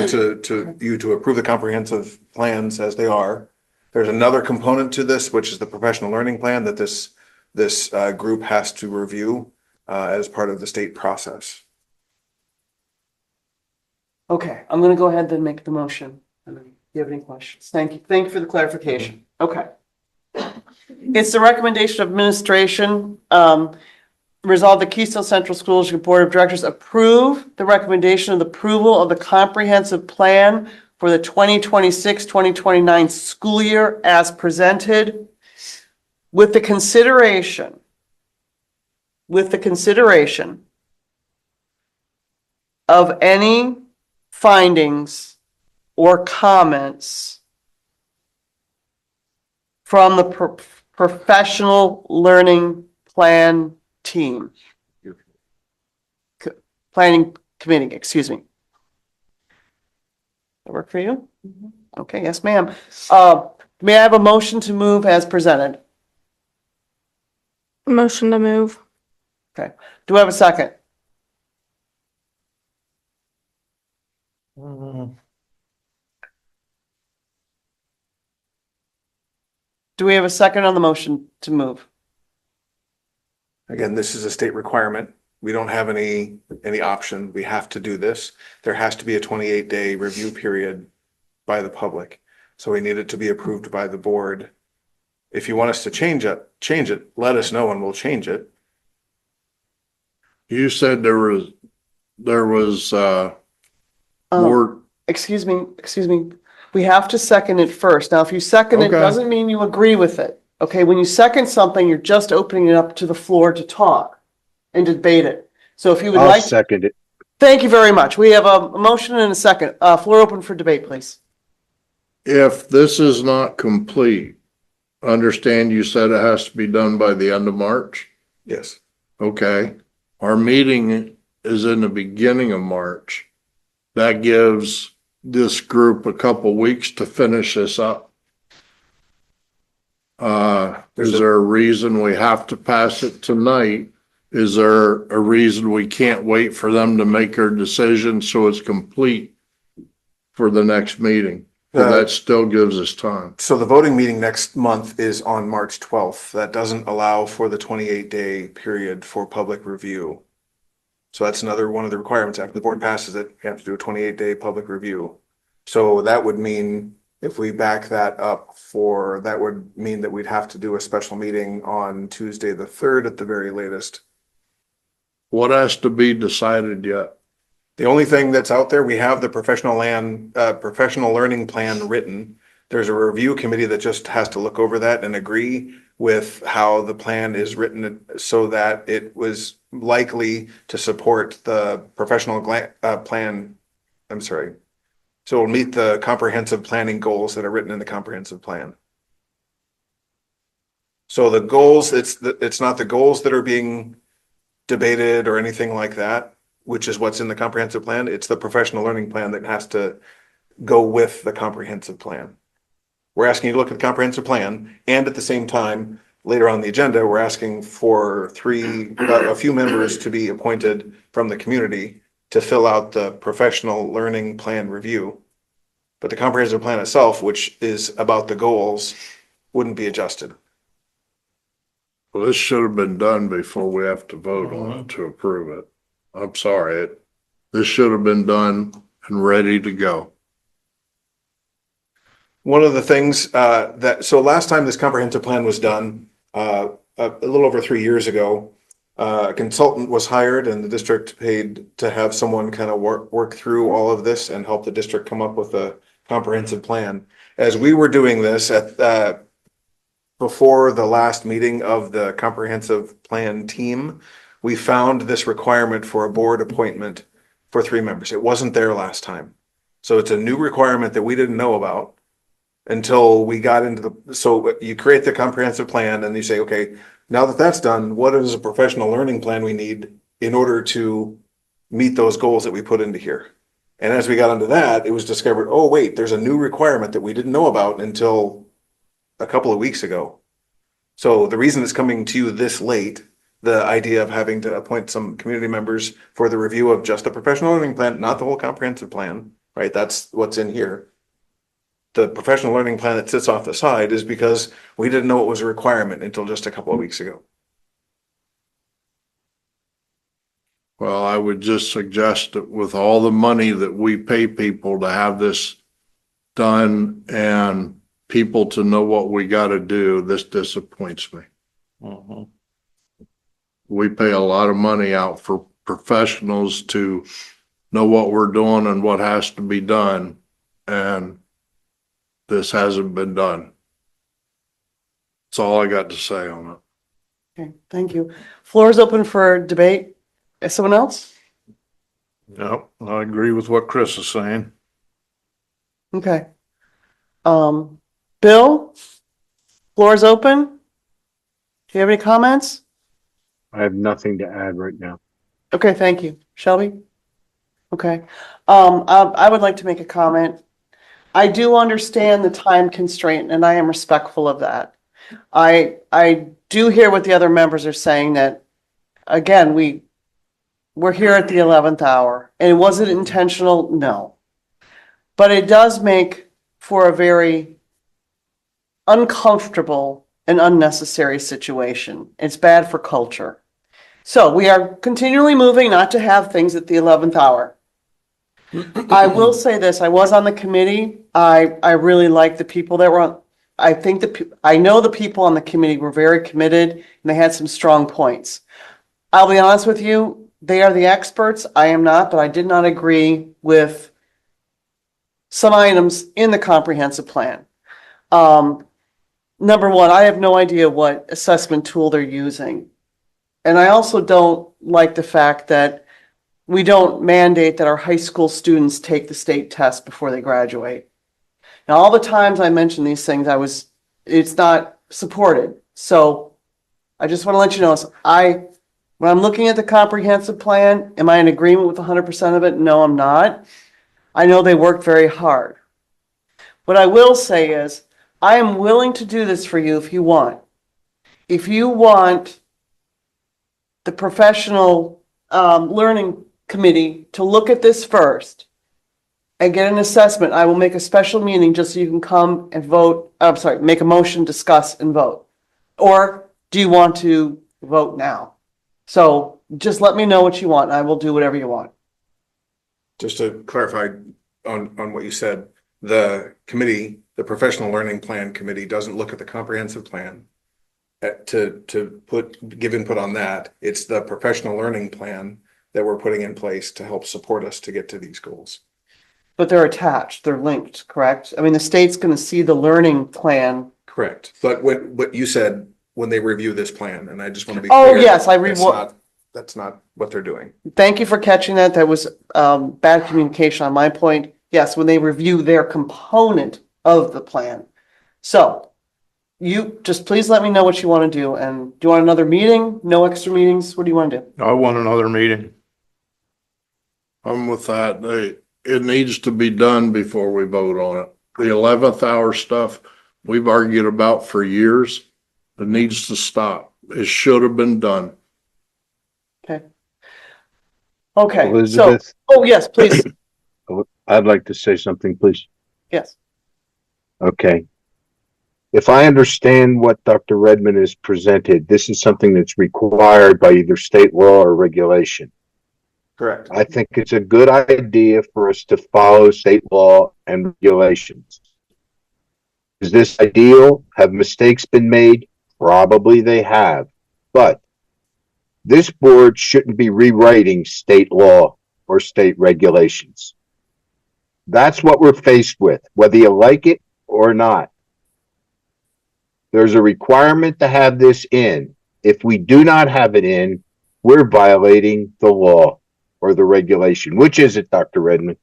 you to approve the comprehensive plans as they are. There's another component to this, which is the professional learning plan that this group has to review, as part of the state process. Okay, I'm gonna go ahead and make the motion. And then, do you have any questions? Thank you for the clarification. Okay. It's the recommendation of administration, resolve the Keystone Central School District Board of Directors approve the recommendation of the approval of the comprehensive plan for the 2026-2029 school year as presented with the consideration of any findings or comments from the professional learning plan team. Planning committee, excuse me. That work for you? Okay, yes, ma'am. May I have a motion to move as presented? Motion to move. Okay, do I have a second? Do we have a second on the motion to move? Again, this is a state requirement. We don't have any option. We have to do this. There has to be a 28-day review period by the public. So we need it to be approved by the board. If you want us to change it, let us know and we'll change it. You said there was more. Excuse me. We have to second it first. Now, if you second it, Okay. doesn't mean you agree with it. Okay, when you second something, you're just opening it up to the floor to talk and debate it. So if you would I'll like, second it. thank you very much. We have a motion and a second. Floor open for debate, please. If this is not complete, understand you said it has to be done by the end of March? Yes. Okay. Our meeting is in the beginning of March. That gives this group a couple weeks to finish this up. Is there a reason we have to pass it tonight? Is there a reason we can't wait for them to make their decision so it's complete for the next meeting? So that still gives us time. So the voting meeting next month is on March 12th. That doesn't allow for the 28-day period for public review. So that's another one of the requirements. After the board passes it, you have to do a 28-day public review. So that would mean if we back that up that would mean that we'd have to do a special meeting on Tuesday, the 3rd at the very latest. What has to be decided yet? The only thing that's out there, we have the professional learning plan written. There's a review committee that just has to look over that and agree with how the plan is written so that it was likely to support the professional plan. I'm sorry. So it'll meet the comprehensive planning goals that are written in the comprehensive plan. So the goals, it's not the goals that are being debated or anything like that, which is what's in the comprehensive plan. It's the professional learning plan that has to go with the comprehensive plan. We're asking you to look at the comprehensive plan, and at the same time, later on the agenda, we're asking for a few members to be appointed from the community to fill out the professional learning plan review. But the comprehensive plan itself, which is about the goals, wouldn't be adjusted. Well, this should have been done before we have to vote on it to approve it. I'm sorry, this should have been done and ready to go. One of the things so last time this comprehensive plan was done, a little over 3 years ago, a consultant was hired and the district paid to have someone kind of work through all of this and help the district come up with a comprehensive plan. As we were doing this before the last meeting of the comprehensive plan team, we found this requirement for a board appointment for 3 members. It wasn't there last time. So it's a new requirement that we didn't know about until we got into so you create the comprehensive plan and you say, okay, now that that's done, what is a professional learning plan we need in order to meet those goals that we put into here? And as we got into that, it was discovered, oh, wait, there's a new requirement that we didn't know about until a couple of weeks ago. So the reason it's coming to you this late, the idea of having to appoint some community members for the review of just the professional learning plan, not the whole comprehensive plan, right? That's what's in here. The professional learning plan that sits off the side is because we didn't know it was a requirement until just a couple of weeks ago. Well, I would just suggest that with all the money that we pay people to have this done and people to know what we got to do, this disappoints me. We pay a lot of money out for professionals to know what we're doing and what has to be done, and this hasn't been done. That's all I got to say on it. Okay, thank you. Floor is open for debate. Is someone else? Yep, I agree with what Chris is saying. Okay. Bill, floor is open. Do you have any comments? I have nothing to add right now. Okay, thank you. Shelby? Okay. I would like to make a comment. I do understand the time constraint and I am respectful of that. I do hear what the other members are saying that, again, we're here at the 11th hour. And was it intentional? No. But it does make for a very uncomfortable and unnecessary situation. It's bad for culture. So we are continually moving not to have things at the 11th hour. I will say this, I was on the committee. I really like the people that were on. I know the people on the committee were very committed and they had some strong points. I'll be honest with you, they are the experts. I am not, but I did not agree with some items in the comprehensive plan. Number one, I have no idea what assessment tool they're using. And I also don't like the fact that we don't mandate that our high school students take the state test before they graduate. Now, all the times I mention these things, it's not supported. So I just want to let you know, when I'm looking at the comprehensive plan, am I in agreement with 100% of it? No, I'm not. I know they worked very hard. What I will say is, I am willing to do this for you if you want. If you want the professional learning committee to look at this first and get an assessment, I will make a special meeting just so you can come and vote. I'm sorry, make a motion, discuss, and vote. Or do you want to vote now? So just let me know what you want. I will do whatever you want. Just to clarify on what you said, the committee, the professional learning plan committee, doesn't look at the comprehensive plan to give input on that. It's the professional learning plan that we're putting in place to help support us to get to these goals. But they're attached, they're linked, correct? I mean, the state's going to see the learning plan. Correct. But what you said when they review this plan, and I just want to be Oh, clear. yes, That's not what they're doing. Thank you for catching that. That was bad communication on my point. Yes, when they review their component of the plan. So you just please let me know what you want to do. And do you want another meeting? No extra meetings? What do you want to do? I want another meeting. I'm with that. It needs to be done before we vote on it. The 11th hour stuff we've argued about for years. It needs to stop. It should have been done. Okay. Okay. So, Elizabeth? oh, yes, please. I'd like to say something, please. Yes. Okay. If I understand what Dr. Redmond has presented, this is something that's required by either state law or regulation. Correct. I think it's a good idea for us to follow state law and regulations. Is this ideal? Have mistakes been made? Probably they have. But this board shouldn't be rewriting state law or state regulations. That's what we're faced with, whether you like it or not. There's a requirement to have this in. If we do not have it in, we're violating the law or the regulation. Which is it, Dr. Redmond?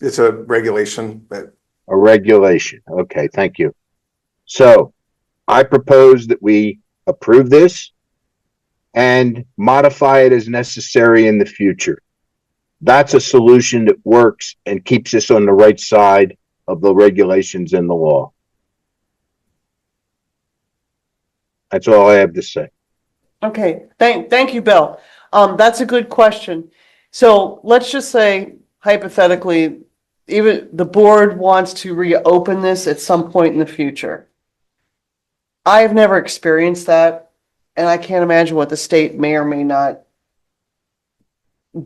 It's a regulation that A regulation. Okay, thank you. So I propose that we approve this and modify it as necessary in the future. That's a solution that works and keeps us on the right side of the regulations and the law. That's all I have to say. Okay, thank you, Bill. That's a good question. So let's just say hypothetically, even the board wants to reopen this at some point in the future. I've never experienced that, and I can't imagine what the state may or may not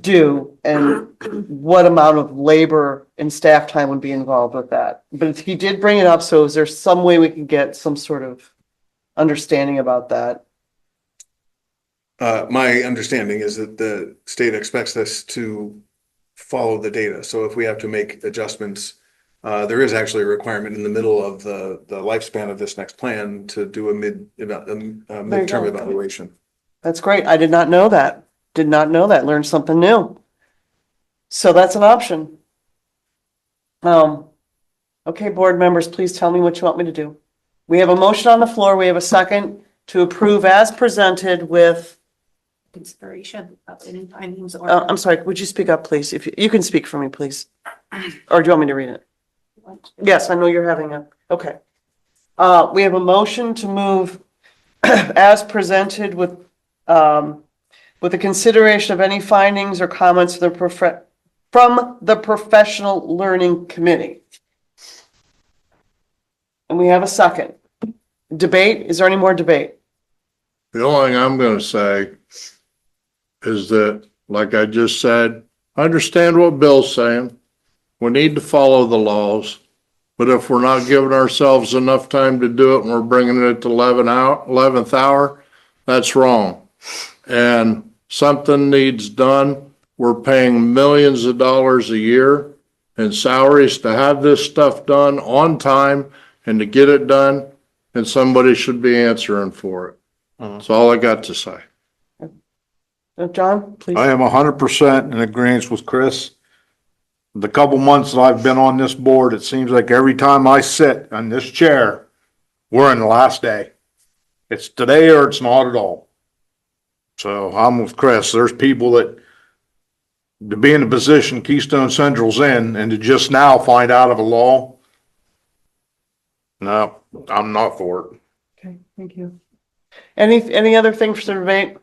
do and what amount of labor and staff time would be involved with that. But he did bring it up, so is there some way we can get some sort of understanding about that? my understanding is that the state expects us to follow the data. So if we have to make adjustments, there is actually a requirement in the middle of the lifespan of this next plan to do a midterm evaluation. That's great. I did not know that. Did not know that. Learned something new. So that's an option. Okay, board members, please tell me what you want me to do. We have a motion on the floor. We have a second to approve as presented with, Consideration of any findings or. I'm sorry, would you speak up, please? If you can speak for me, please. Or do you want me to read it? Yes, I know you're having a, okay. We have a motion to move as presented with the consideration of any findings or comments from the Professional Learning Committee. And we have a second. Debate, is there any more debate? The only thing I'm gonna say is that, like I just said, I understand what Bill's saying. We need to follow the laws, but if we're not giving ourselves enough time to do it and we're bringing it to 11th hour, that's wrong. And something needs done. We're paying millions of dollars a year in salaries to have this stuff done on time and to get it done, and somebody should be answering for it. That's all I got to say. John, please. I am 100% in agreement with Chris. The couple months that I've been on this board, it seems like every time I sit on this chair, we're in the last day. It's today or it's not at all. So I'm with Chris. There's people that to be in the position Keystone Central's in and to just now find out of a law. No, I'm not for it. Okay, thank you. Any other things for debate?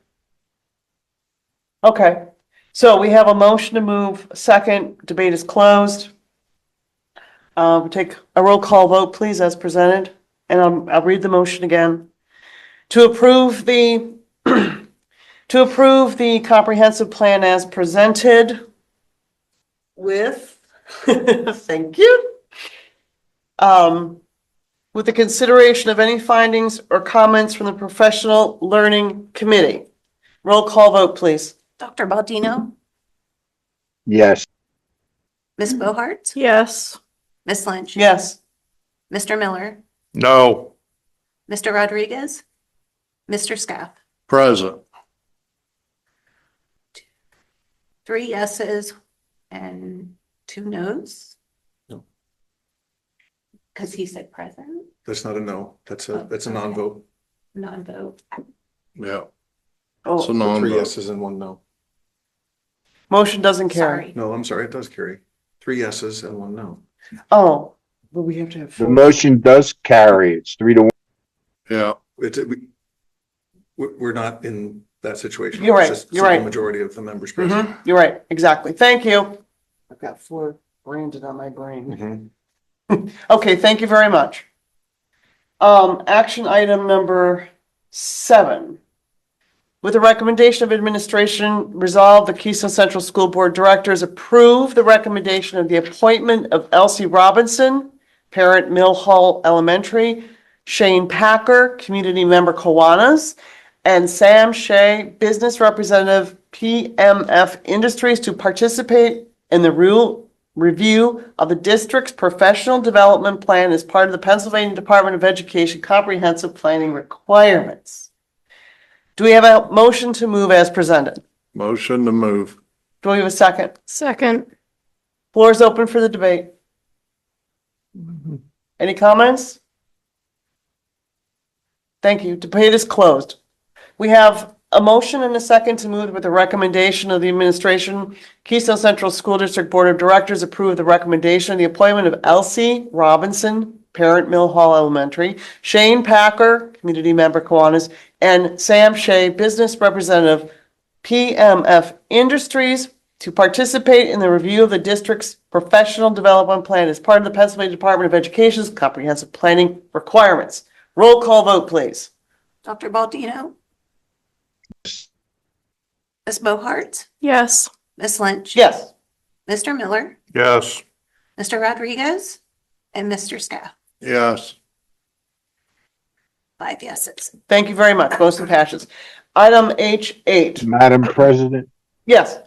Okay, so we have a motion to move. Second, debate is closed. We'll take a roll call vote, please, as presented, and I'll read the motion again. To approve the comprehensive plan as presented with, thank you. With the consideration of any findings or comments from the Professional Learning Committee. Roll call vote, please. Dr. Baldino, Yes. Ms. Bohart, Yes. Ms. Lynch. Yes. Mr. Miller, No. Mr. Rodriguez, Mr. Scaff. Present. 3 yeses and 2 noes. No. Because he said present, That's not a no. That's a non-vote. non-vote. Yeah. Oh, So no, Three yeses and one no. motion doesn't carry. Sorry. No, I'm sorry, it does carry. 3 yeses and 1 no. Oh, but we have to have The 4. motion does carry. It's 3-1. Yeah. We're not in that situation. You're right, It's just you're right. the majority of the members present. You're right, exactly. Thank you. I've got 4 branded on my brain. Okay, thank you very much. Action item number 7. With the recommendation of administration, resolve the Keystone Central School Board Directors approve the recommendation of the appointment of Elsie Robinson, parent Mill Hall Elementary, Shane Packer, community member Kiwanis, and Sam Shea, business representative PMF Industries, to participate in the review of the district's professional development plan as part of the Pennsylvania Department of Education comprehensive planning requirements. Do we have a motion to move as presented? Motion to move. Do we have a second? Second. Floor is open for the debate. Any comments? Thank you. Debate is closed. We have a motion and a second to move with the recommendation of the administration. Keystone Central School District Board of Directors approve the recommendation of the appointment of Elsie Robinson, parent, Mill Hall Elementary, Shane Packer, community member Kiwanis, and Sam Shea, business representative, PMF Industries, to participate in the review of the district's professional development plan as part of the Pennsylvania Department of Education's comprehensive planning requirements. Roll call vote, please. Dr. Baldino? Ms. Bohart? Yes. Ms. Lynch? Yes. Mr. Miller? Yes. Mr. Rodriguez? And Mr. Scaff? Yes. 5 yeses. Thank you very much. Motion passes. Item H8. Madam President, Yes.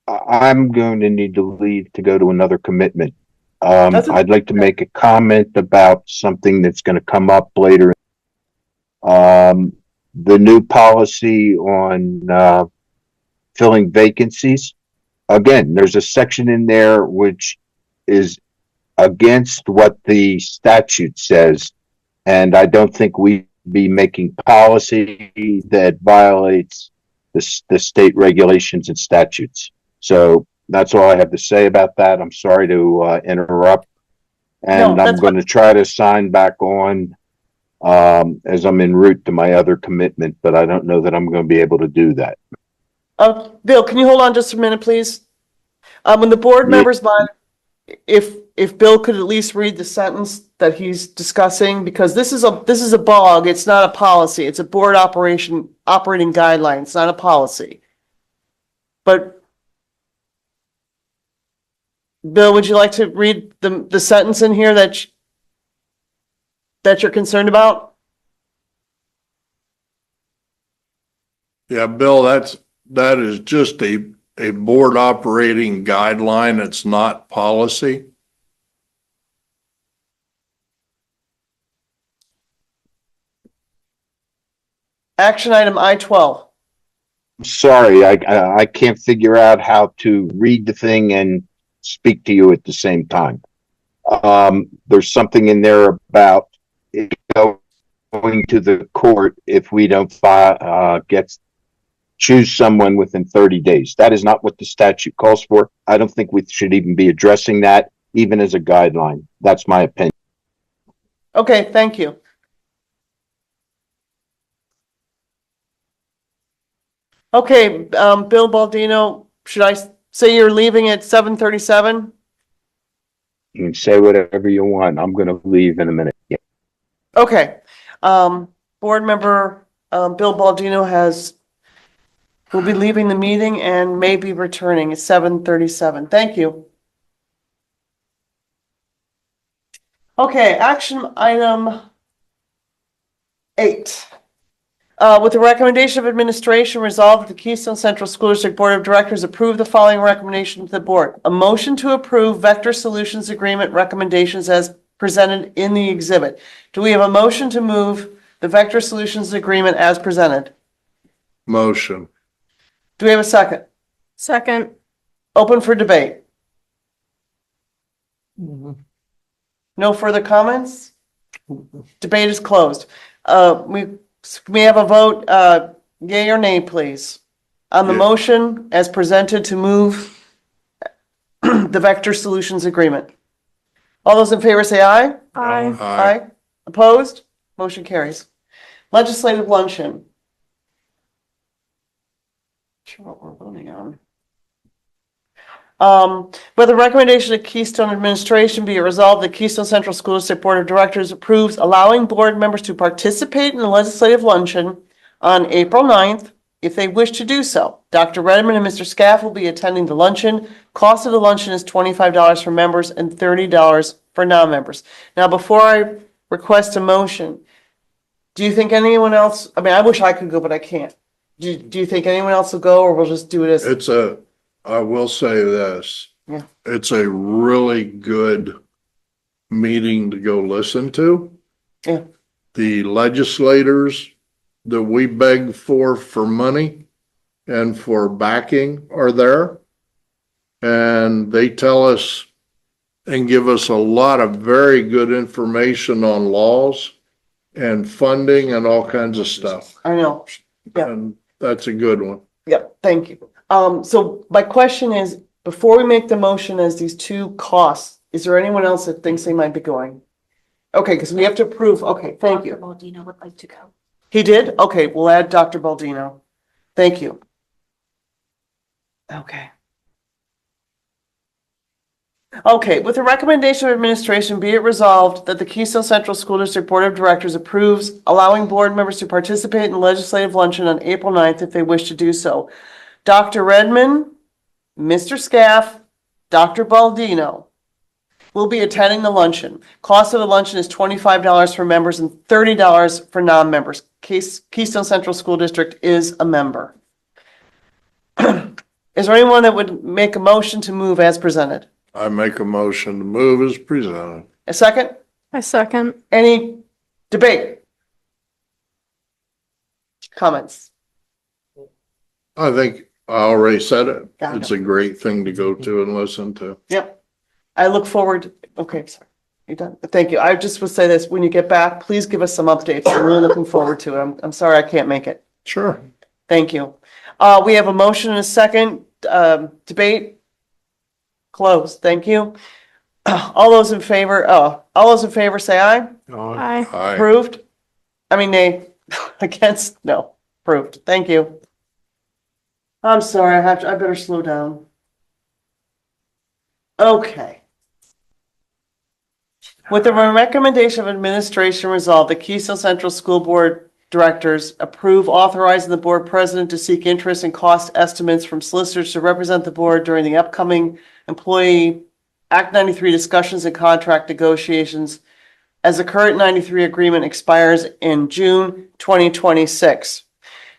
I'm going to need to leave to go to another commitment. That's okay. I'd like to make a comment about something that's going to come up later. The new policy on filling vacancies. Again, there's a section in there which is against what the statute says, and I don't think we be making policy that violates the state regulations and statutes. So that's all I have to say about that. I'm sorry to interrupt, and No, I'm that's going to try to sign back on as I'm en route to my other commitment, but I don't know that I'm going to be able to do that. Bill, can you hold on just a minute, please? When the board Yeah. members mind, if Bill could at least read the sentence that he's discussing, because this is a BOG, it's not a policy, it's a board operating guideline, it's not a policy. But Bill, would you like to read the sentence in here that you're concerned about? Yeah, Bill, that is just a board operating guideline. It's not policy. Action item I-12. Sorry, I can't figure out how to read the thing and speak to you at the same time. There's something in there about it going to the court if we don't choose someone within 30 days. That is not what the statute calls for. I don't think we should even be addressing that, even as a guideline. That's my opinion. Okay, thank you. Okay, Bill Baldino, should I say you're leaving at 7:37? You can say whatever you want. I'm going to leave in a minute. Yeah. Okay. Board member Bill Baldino will be leaving the meeting and may be returning at 7:37. Thank you. Okay, action item 8. With the recommendation of administration, resolved that the Keystone Central School District Board of Directors approve the following recommendation to the board. A motion to approve Vector Solutions Agreement recommendations as presented in the exhibit. Do we have a motion to move the Vector Solutions Agreement as presented? Motion. Do we have a second? Second. Open for debate. No further comments? Debate is closed. We have a vote, yay or nay, please, on the Yeah. motion as presented to move the Vector Solutions Agreement. All those in favor say aye. Aye. Aye. Opposed? Motion carries. Legislative luncheon. Sure what we're voting on. With the recommendation of Keystone Administration, be it resolved that Keystone Central School District Board of Directors approves allowing board members to participate in the legislative luncheon on April 9th if they wish to do so. Dr. Redmond and Mr. Scaff will be attending the luncheon. Cost of the luncheon is $25 for members and $30 for non-members. Now, before I request a motion, do you think anyone else, I mean, I wish I could go, but I can't. Do you think anyone else will go, or we'll just do it as? I will say this. Yeah. It's a really good meeting to go listen to. Yeah. The legislators that we beg for money and for backing are there. and they tell us and give us a lot of very good information on laws and funding and all kinds of stuff. I know. Yeah. And that's a good one. Yep, thank you. So my question is, before we make the motion as these two costs, is there anyone else that thinks they might be going? Okay, because we have to approve. Okay, thank you. Baldino would like to go. He did? Okay, we'll add Dr. Baldino. Thank you. Okay. Okay, with the recommendation of administration, be it resolved that the Keystone Central School District Board of Directors approves allowing board members to participate in the legislative luncheon on April 9th if they wish to do so. Dr. Redmond, Mr. Scaff, Dr. Baldino will be attending the luncheon. Cost of the luncheon is $25 for members and $30 for non-members. Keystone Central School District is a member. Is there anyone that would make a motion to move as presented? I make a motion to move as presented. A second? I second. Any debate? Comments? I think I already said it. Got it. It's a great thing to go to and listen to. Yep. I look forward, okay, sorry. You done? Thank you. I just would say this, when you get back, please give us some updates. I'm really looking forward to it. I'm sorry I can't make it. Sure. Thank you. We have a motion and a second, debate. Closed. Thank you. All those in favor say aye. Aye. Aye. Approved? I mean, nay. Against? No. Approved. Thank you. I'm sorry, I better slow down. Okay. With the recommendation of administration resolved, the Keystone Central School Board Directors approve authorizing the board president to seek interest and cost estimates from solicitors to represent the board during the upcoming employee Act 93 discussions and contract negotiations as the current 93 agreement expires in June 2026.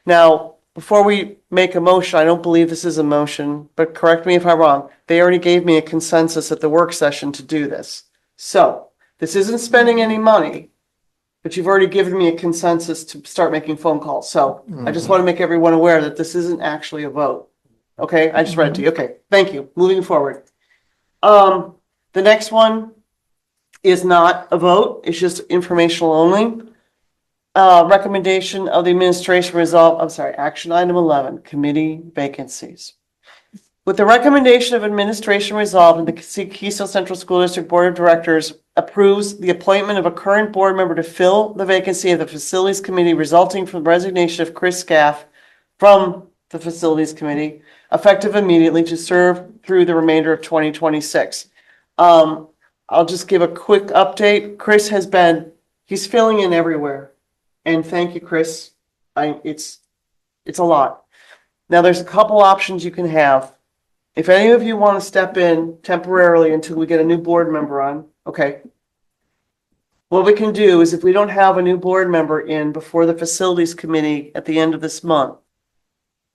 Now, before we make a motion, I don't believe this is a motion, but correct me if I'm wrong. They already gave me a consensus at the work session to do this. So this isn't spending any money, but you've already given me a consensus to start making phone calls. So I just want to make everyone aware that this isn't actually a vote. Okay, I just read it to you. Okay, thank you. Moving forward. The next one is not a vote. It's just informational only. Recommendation of the administration action item 11, committee vacancies. With the recommendation of administration resolved, and the Keystone Central School District Board of Directors approves the appointment of a current board member to fill the vacancy of the Facilities Committee resulting from the resignation of Chris Scaff from the Facilities Committee, effective immediately to serve through the remainder of 2026. I'll just give a quick update. Chris he's filling in everywhere. And thank you, Chris. It's a lot. Now, there's a couple options you can have. If any of you want to step in temporarily until we get a new board member on, okay. What we can do is if we don't have a new board member in before the Facilities Committee at the end of this month,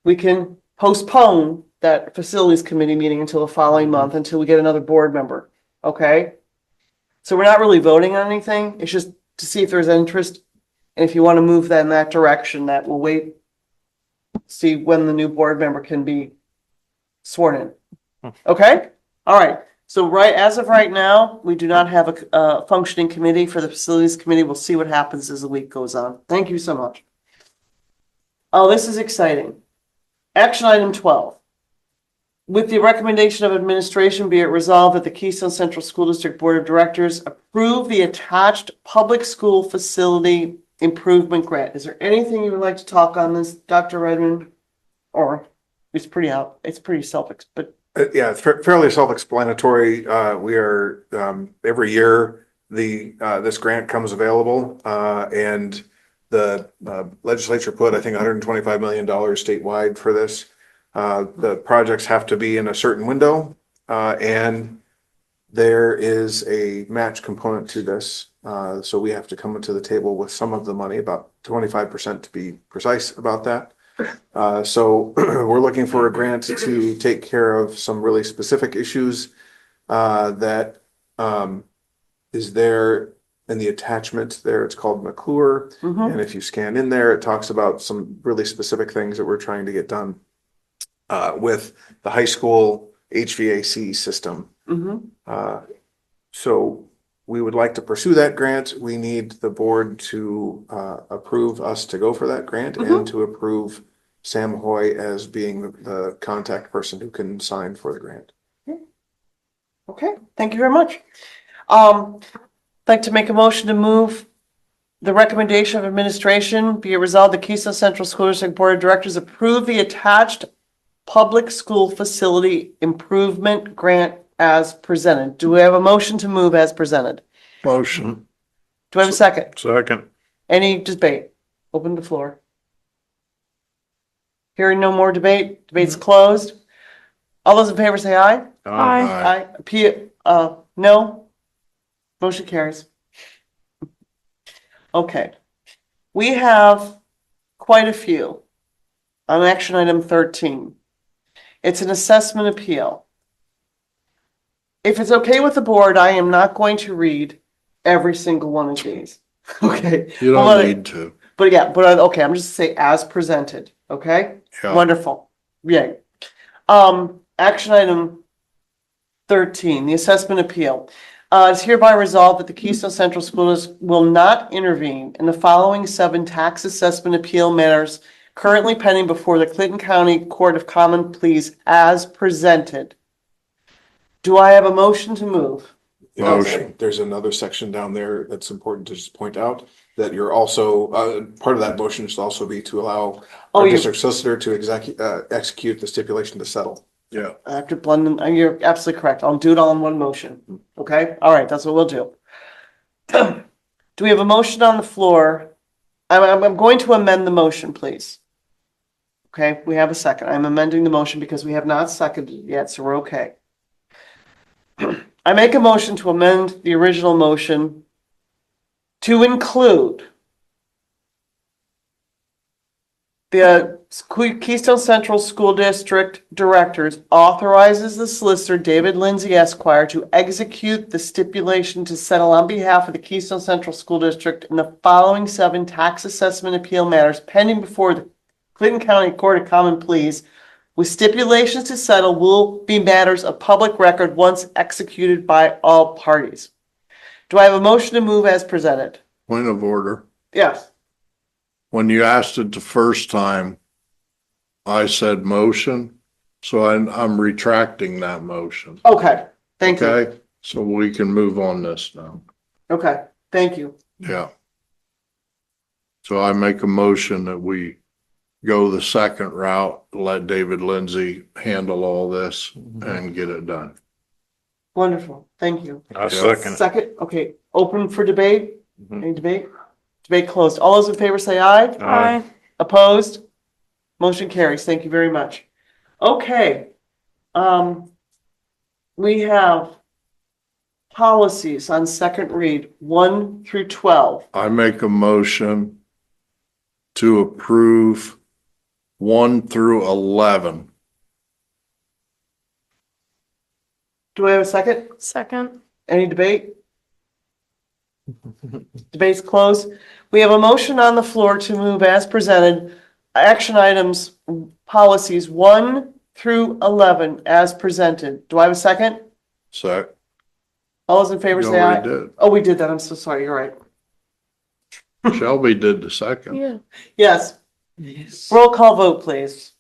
we can postpone that Facilities Committee meeting until the following month until we get another board member, okay? So we're not really voting on anything. It's just to see if there's interest. And if you want to move that in that direction, that we'll wait, see when the new board member can be sworn in. Okay? All right. So as of right now, we do not have a functioning committee for the Facilities Committee. We'll see what happens as the week goes on. Thank you so much. Oh, this is exciting. Action item 12. With the recommendation of administration, be it resolved that the Keystone Central School District Board of Directors approve the attached public school facility improvement grant. Is there anything you would like to talk on this, Dr. Redmond? Or it's pretty but Yeah, it's fairly self-explanatory. We are, every year, this grant comes available, and the legislature put, I think, $125 million statewide for this. The projects have to be in a certain window, and there is a match component to this. So we have to come to the table with some of the money, about 25% to be precise about that. So we're looking for a grant to take care of some really specific issues that is there in the attachment there. It's called McClure. And if you scan in there, it talks about some really specific things that we're trying to get done with the high school HVAC system. Mhm. So we would like to pursue that grant. We need the board to approve us to go for that grant and to approve Sam Hoy as being the contact person who can sign for the grant. Okay, thank you very much. I'd like to make a motion to move the recommendation of administration be it resolved the Keystone Central School District Board of Directors approve the attached public school facility improvement grant as presented. Do we have a motion to move as presented? Motion. Do I have a second? Second. Any debate? Open the floor. Hearing no more debate, debate's closed. All those in favor say aye. Aye. No? Motion carries. Okay. We have quite a few on action item 13. It's an assessment appeal. If it's okay with the board, I am not going to read every single one of these. Okay. You don't need to. But yeah, okay, I'm just say as presented, okay? Yeah. Wonderful. Yay. Action item 13, the assessment appeal. It's hereby resolved that the Keystone Central School District will not intervene in the following 7 tax assessment appeal matters currently pending before the Clinton County Court of Common Pleas as presented. Do I have a motion to move? Motion. There's another section down there that's important to just point out that you're also, part of that motion should also be to allow our district solicitor to execute the stipulation to settle. Yeah. After Blunden, you're absolutely correct. I'll do it all in one motion. Okay? All right, that's what we'll do. Do we have a motion on the floor? I'm going to amend the motion, please. Okay, we have a second. I'm amending the motion because we have not seconded it yet, so we're okay. I make a motion to amend the original motion to include the Keystone Central School District Directors authorizes the solicitor David Lindsay Esquire to execute the stipulation to settle on behalf of the Keystone Central School District in the following 7 tax assessment appeal matters pending before the Clinton County Court of Common Pleas, with stipulations to settle will be matters of public record once executed by all parties. Do I have a motion to move as presented? Point of order. Yes. When you asked it the first time, I said motion, so I'm retracting that motion. Okay, thank you. Okay, so we can move on this now. Okay, thank you. Yeah. So I make a motion that we go the second route, let David Lindsay handle all this and get it done. Wonderful, thank you. I second. Second, okay, open for debate? Any debate? Debate closed. All those in favor say aye. Aye. Opposed? Motion carries. Thank you very much. Okay. We have policies on second read, 1 through 12. I make a motion to approve 1 through 11. Do I have a second? Second. Any debate? Debate's closed. We have a motion on the floor to move as presented, action items, policies 1 through 11 as presented. Do I have a second? So All those in favor you say aye. already did. Oh, we did that. I'm so sorry. You're right. Shelby did the second. Yeah. Yes. Roll call vote, please.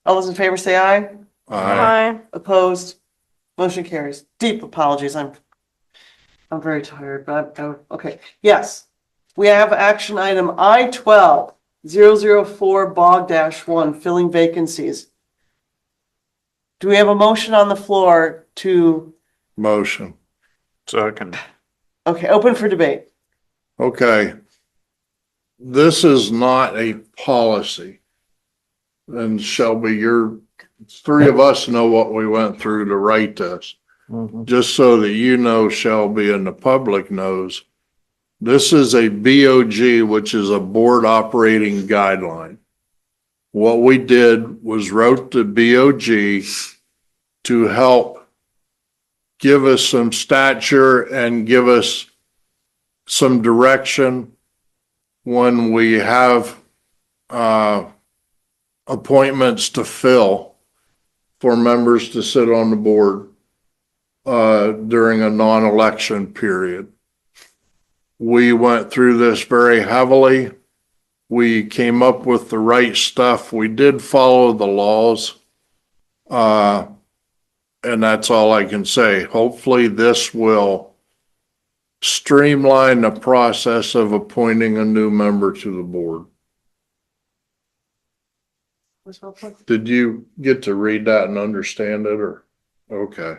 All those in favor say aye. Aye. Opposed? Motion carries. Deep apologies. I'm very tired, but okay. Yes. We have action item I-12 004 bog-1 filling vacancies. Do we have a motion on the floor to? Motion. Second. Okay, open for debate. Okay. This is not a policy. And Shelby, you're, 3 of us know what we went through to write this. Just so that you know, Shelby, and the public knows, this is a BOG, which is a board operating guideline. What we did was wrote the BOG to help give us some stature and give us some direction when we have appointments to fill for members to sit on the board during a non-election period. We went through this very heavily. We came up with the right stuff. We did follow the laws. And that's all I can say. Hopefully this will streamline the process of appointing a new member to the board. Did you get to read that and understand it, or? Okay.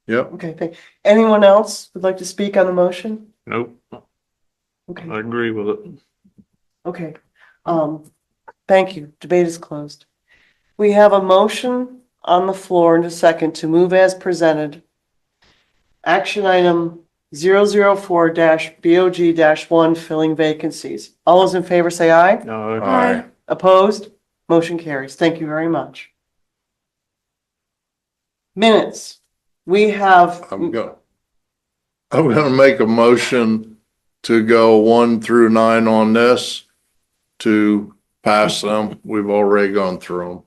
Yep. Okay, anyone else would like to speak on the motion? Nope. Okay. I agree with it. Okay, thank you. Debate is closed. We have a motion on the floor and a second to move as presented. Action item 004-BOG-1, filling vacancies. All those in favor say aye. Aye. Opposed? Motion carries. Thank you very much. Minutes. We have. I'm gonna make a motion to go 1 through 9 on this, to pass them. We've already gone through them.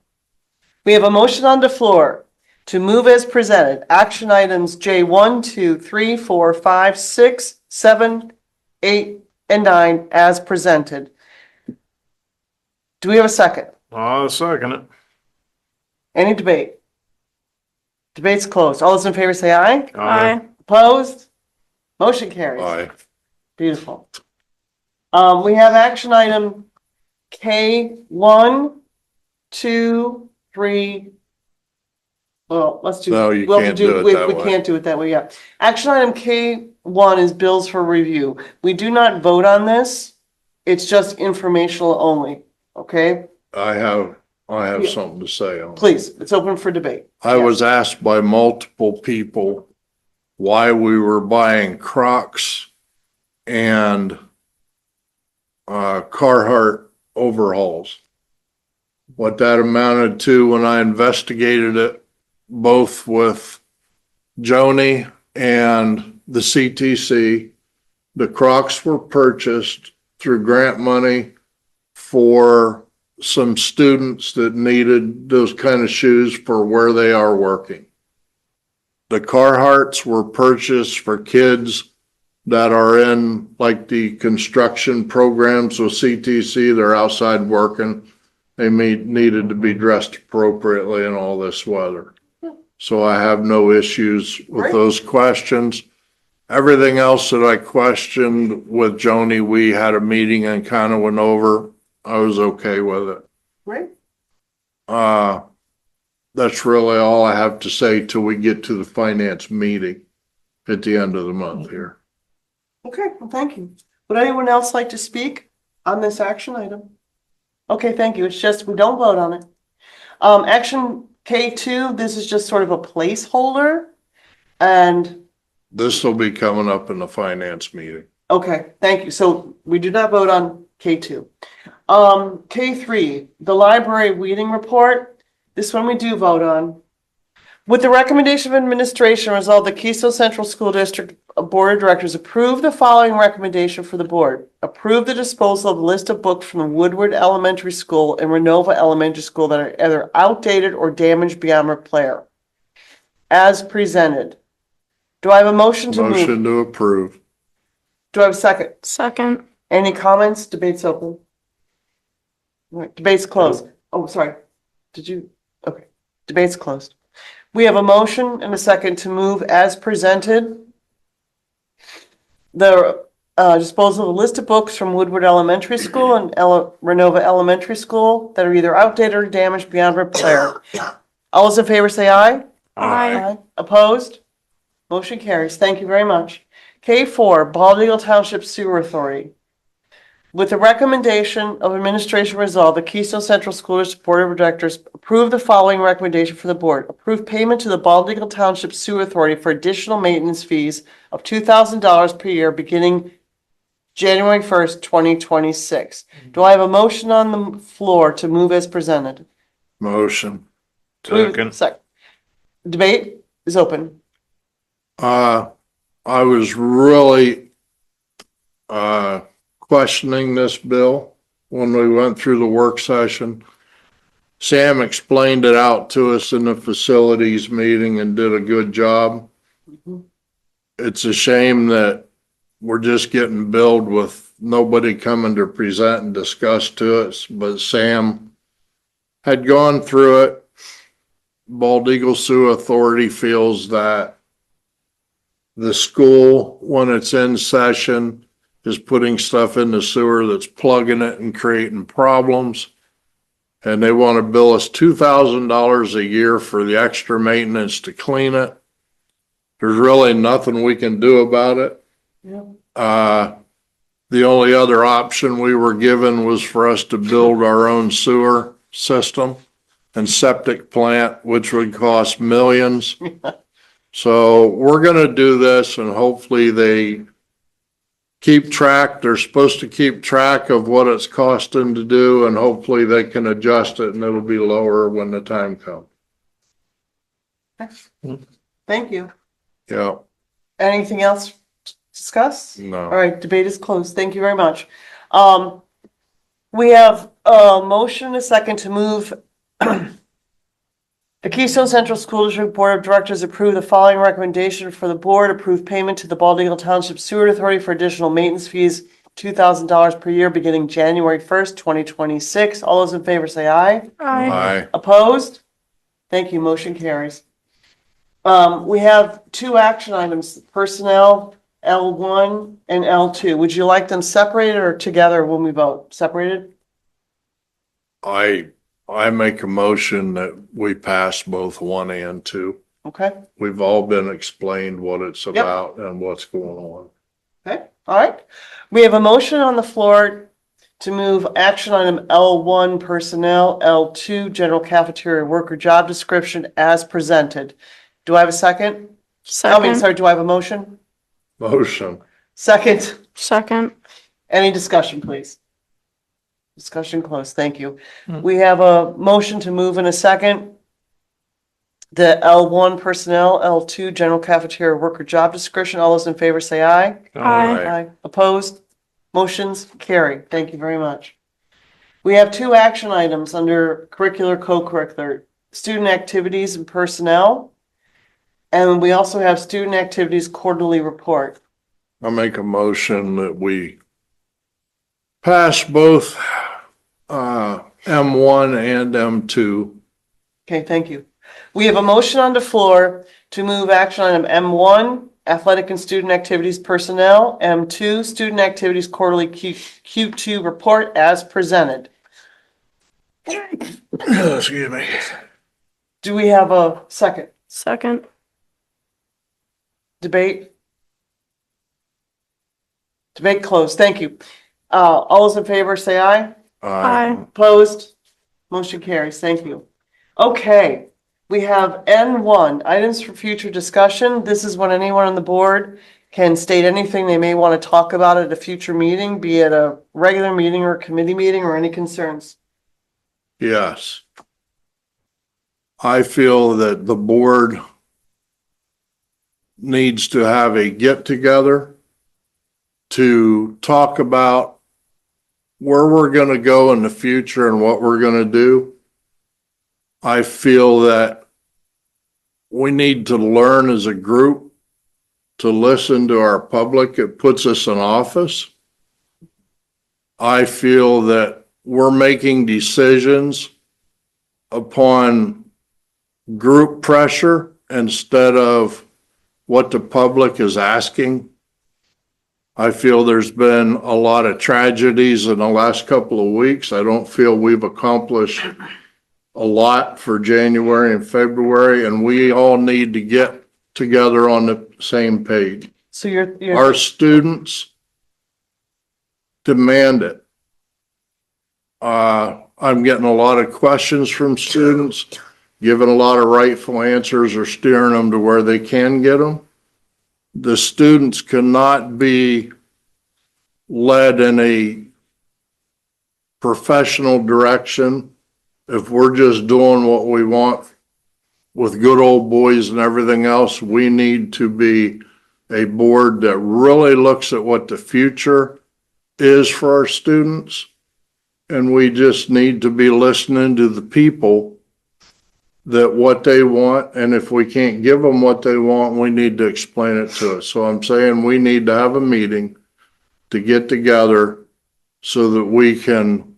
We have a motion on the floor to move as presented, action items J1, 2, 3, 4, 5, 6, 7, 8, and 9 as presented. Do we have a second? I'll second it. Any debate? Debate's closed. All those in favor say aye. Aye. Opposed? Motion carries. Aye. Beautiful. We have action item K1, 2, 3. Well, let's do. No, you we'll have to can't do it that We way. can't do it that way, yeah. Action item K1 is bills for review. We do not vote on this. It's just informational only, okay? I have Yeah. something to say on it. Please, it's open for debate. I was asked by multiple people why we were buying Crocs and Carhartt overhauls. What that amounted to when I investigated it, both with Joni and the CTC, the Crocs were purchased through grant money for some students that needed those kind of shoes for where they are working. The Carhartts were purchased for kids that are in like the construction programs with CTC. They're outside working. They needed to be dressed appropriately in all this weather. So I have no issues with Right. those questions. Everything else that I questioned with Joni, we had a meeting and kind of went over. I was okay with it. Right? That's really all I have to say till we get to the finance meeting at the end of the month here. Okay, well, thank you. Would anyone else like to speak on this action item? Okay, thank you. It's just, we don't vote on it. Action K2, this is just sort of a placeholder. And, This will be coming up in the finance meeting. okay, thank you. So we do not vote on K2. K3, the library weeding report. This one we do vote on. With the recommendation of administration, resolve the Keystone Central School District Board of Directors approve the following recommendation for the board. Approve the disposal of the list of books from the Woodward Elementary School and Renova Elementary School that are either outdated or damaged beyond repair. As presented. Do I have a motion to move? Motion to approve. Do I have a second? Second. Any comments? Debate's open. All right, debate's closed. Oh, sorry. Did you? Okay. Debate's closed. We have a motion and a second to move as presented. The disposal of a list of books from Woodward Elementary School and Renova Elementary School that are either outdated or damaged beyond repair. All those in favor say aye. Aye. Opposed? Motion carries. Thank you very much. K4, Bald Eagle Township Sewer Authority. With the recommendation of administration resolved, the Keystone Central School District Board of Directors approve the following recommendation for the board. Approve payment to the Bald Eagle Township Sewer Authority for additional maintenance fees of $2,000 per year beginning January 1st, 2026. Do I have a motion on the floor to move as presented? Motion. Second. Debate is open. I was really questioning this bill when we went through the work session. Sam explained it out to us in the facilities meeting and did a good job. It's a shame that we're just getting billed with nobody coming to present and discuss to us, but Sam had gone through it. Bald Eagle Sioux Authority feels that the school, when it's in session, is putting stuff in the sewer that's plugging it and creating problems. And they want to bill us $2,000 a year for the extra maintenance to clean it. There's really nothing we can do about it. The only other option we were given was for us to build our own sewer system and septic plant, which would cost millions. So we're gonna do this and hopefully they keep track. They're supposed to keep track of what it's costing to do and hopefully they can adjust it and it'll be lower when the time comes. Thank you. Yeah, Anything else to discuss? no. All right, debate is closed. Thank you very much. We have a motion, a second to move the Keystone Central School District Board of Directors approve the following recommendation for the board: approve payment to the Bald Eagle Township Sewer Authority for additional maintenance fees, $2,000 per year beginning January 1st, 2026. All those in favor say aye. Aye. Opposed? Thank you. Motion carries. We have two action items, personnel, L1 and L2. Would you like them separated or together when we vote? Separated? I make a motion that we pass both 1 and 2. Okay. We've all been explained what it's about and what's going on. Okay. All right. We have a motion on the floor to move action item L1 personnel, L2 general cafeteria worker job description as presented. Do I have a second? Do I have a motion? Motion. Second. Second. Any discussion, please? Discussion closed. Thank you. We have a motion to move in a second. The L1 personnel, L2 general cafeteria worker job description. All those in favor say aye. Aye. Opposed? Motions carry. Thank you very much. We have two action items under curricular, co-curricular, student activities and personnel. And we also have student activities quarterly report. I make a motion that we pass both M1 and M2. Okay, thank you. We have a motion on the floor to move action item M1, athletic and student activities personnel, M2, student activities quarterly Q2 report as presented. Excuse me. Do we have a second? Second. Debate? Debate closed. Thank you. All those in favor say aye. Aye. Opposed? Motion carries. Thank you. Okay, we have N1, items for future discussion. This is when anyone on the board can state anything they may want to talk about at a future meeting, be it a regular meeting or a committee meeting or any concerns. Yes. I feel that the board needs to have a get-together to talk about where we're going to go in the future and what we're going to do. I feel that we need to learn as a group to listen to our public. It puts us in office. I feel that we're making decisions upon group pressure instead of what the public is asking. I feel there's been a lot of tragedies in the last couple of weeks. I don't feel we've accomplished a lot for January and February, and we all need to get together on the same page. So you're Our students demand it. I'm getting a lot of questions from students, giving a lot of rightful answers or steering them to where they can get them. The students cannot be led in a professional direction if we're just doing what we want with good old boys and everything else. We need to be a board that really looks at what the future is for our students And we just need to be listening to the people that what they want, and if we can't give them what they want, we need to explain it to us. So I'm saying we need to have a meeting to get together so that we can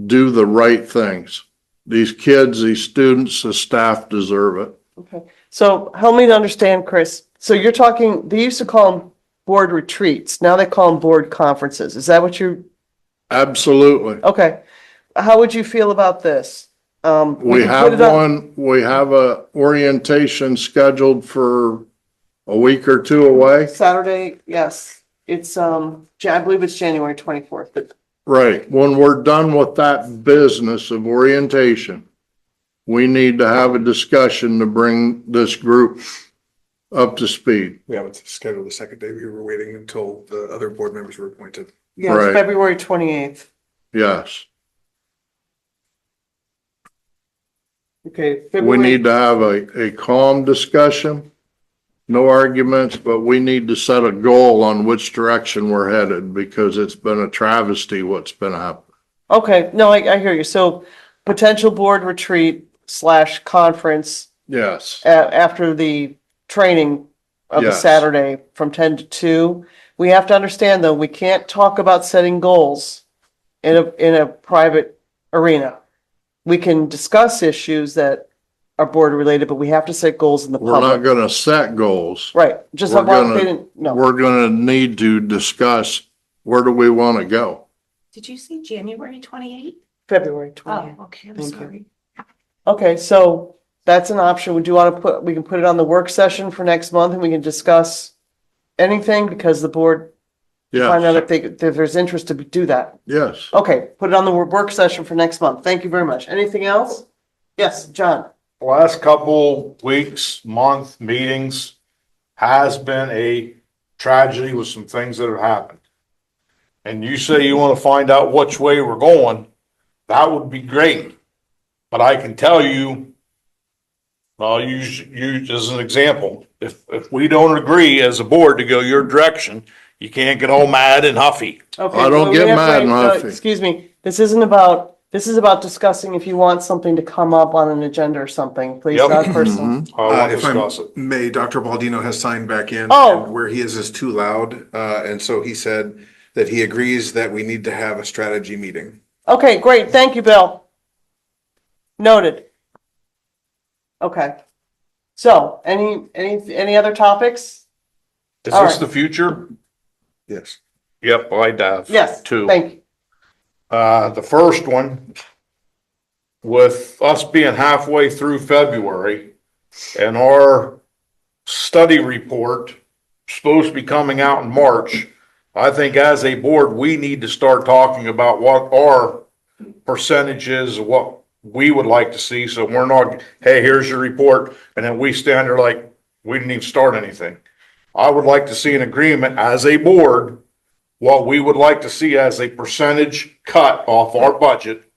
do the right things. These kids, these students, the staff deserve it. Okay, so help me to understand, Chris. So you're talking, they used to call them board retreats. Now they call them board conferences. Is that what you're? Absolutely. Okay. How would you feel about this? We can have put it on- one, we have a orientation scheduled for a week or two away. Saturday, yes. It's, I believe it's January 24th, but Right. When we're done with that business of orientation, we need to have a discussion to bring this group up to speed. We haven't scheduled the second day. We were waiting until the other board members were appointed. yeah, it's Right. February 28th. Yes. Okay. We February- need to have a calm discussion, no arguments, but we need to set a goal on which direction we're headed because it's been a travesty what's been happening. Okay, no, I hear you. So potential board retreat / conference Yes. after the training of the Yes. Saturday from 10 to 2. We have to understand though, we can't talk about setting goals in a private arena. We can discuss issues that are board related, but we have to set goals in the We're not public. gonna set goals. Right, just We're how about they gonna, didn't, no. we're gonna need to discuss where do we wanna go? Did you say January 28th? February 28th. Oh, okay, I'm Thank you. sorry. Okay, so that's an option. Would you want to we can put it on the work session for next month and we can discuss anything because the board find out Yes, if there's interest to do that. yes. Okay, put it on the work session for next month. Thank you very much. Anything else? Yes, John. Last couple weeks, month, meetings has been a tragedy with some things that have happened. And you say you want to find out which way we're going, that would be great. But I can tell you, I'll use you as an example. If we don't agree as a board to go your direction, you can't get all mad and huffy. Okay, I don't well, get we have- mad and wait, huffy. Excuse me, this is about discussing if you want something to come up on an agenda or something, please, Yep. not personal. I want to If I discuss it. may, Dr. Baldino has signed back in. Oh. and where he is too loud. And so he said that he agrees that we need to have a strategy meeting. Okay, great. Thank you, Bill. Noted. Okay. So, any other topics? Is All this right. the future? Yes. Yep, I'd have. Yes, two. thank you. The first one, with us being halfway through February and our study report supposed to be coming out in March, I think as a board, we need to start talking about what our percentages, what we would like to see. So we're not, hey, here's your report. And then we stand there like, we didn't even start anything. I would like to see an agreement as a board, what we would like to see as a percentage cut off our budget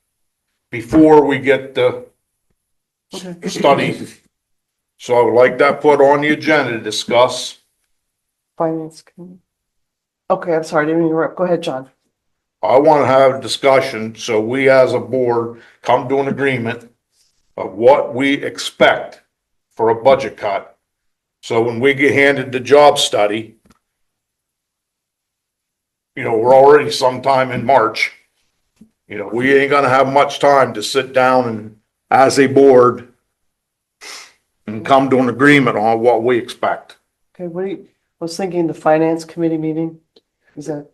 before we get the study. So I would like that put on the agenda to discuss. Finance committee. Okay, I'm sorry, I didn't interrupt. Go ahead, John. I want to have a discussion so we as a board come to an agreement of what we expect for a budget cut. So when we get handed the job study, you know, we're already sometime in March. You know, we ain't gonna have much time to sit down and, as a board, and come to an agreement on what we expect. Okay, I was thinking the finance committee meeting. Is that?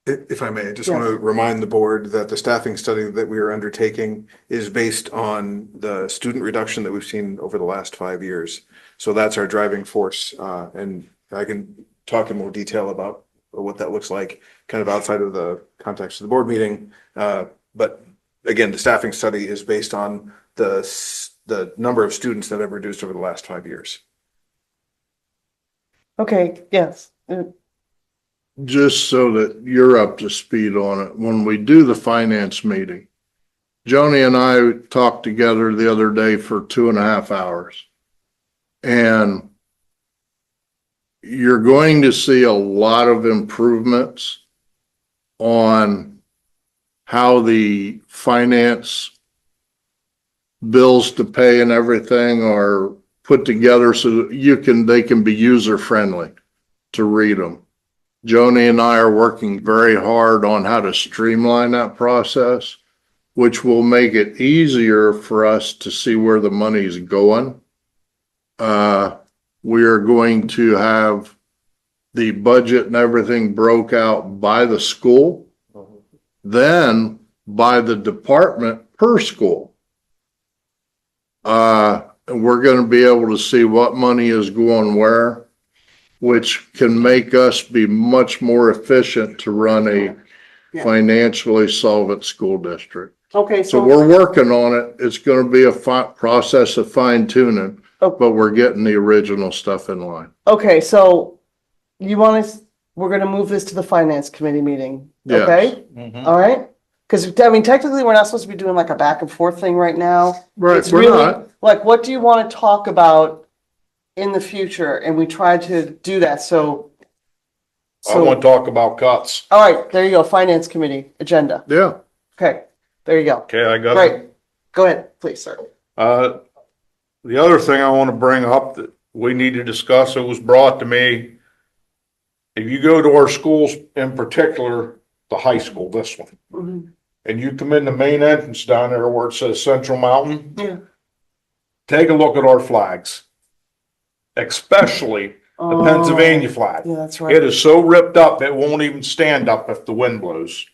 If I may, I just want to remind the board that the staffing study that we are undertaking is based on the student reduction that we've seen over the last 5 years. So that's our driving force. And I can talk in more detail about what that looks like kind of outside of the context of the board meeting. But again, the staffing study is based on the number of students that have reduced over the last 5 years. Okay, yes. Just so that you're up to speed on it, when we do the finance meeting, Joni and I talked together the other day for 2.5 hours. And you're going to see a lot of improvements on how the finance bills to pay and everything are put together so that they can be user friendly to read them. Joni and I are working very hard on how to streamline that process, which will make it easier for us to see where the money's going. We are going to have the budget and everything broke out by the school, then by the department per school. We're going to be able to see what money is going where, which can make us be much more efficient to run a financially solvent school district. Okay, So we're working on it. It's going to be a process of fine tuning, but we're getting the original stuff in line. Okay, so you want us, we're gonna move this to the finance committee meeting, Yes. okay? Mhm. All right? Because, I mean, technically, we're not supposed to be doing like a back and forth thing right now. Right, It's we're really, not. like, what do you want to talk about in the future? And we try to do that, so. I want to talk about cuts. All right, there you go, finance committee agenda. Yeah. Okay, there you go. Okay, I got it. Great. Go ahead, please, sir. The other thing I want to bring up that we need to discuss, it was brought to me. If you go to our schools, in particular, the high school, this one, Mhm. and you come in the main entrance down there where it says Central Mountain, Yeah. take a look at our flags. Especially the Pennsylvania flag. Yeah, that's right. It is so ripped up, it won't even stand up if the wind blows.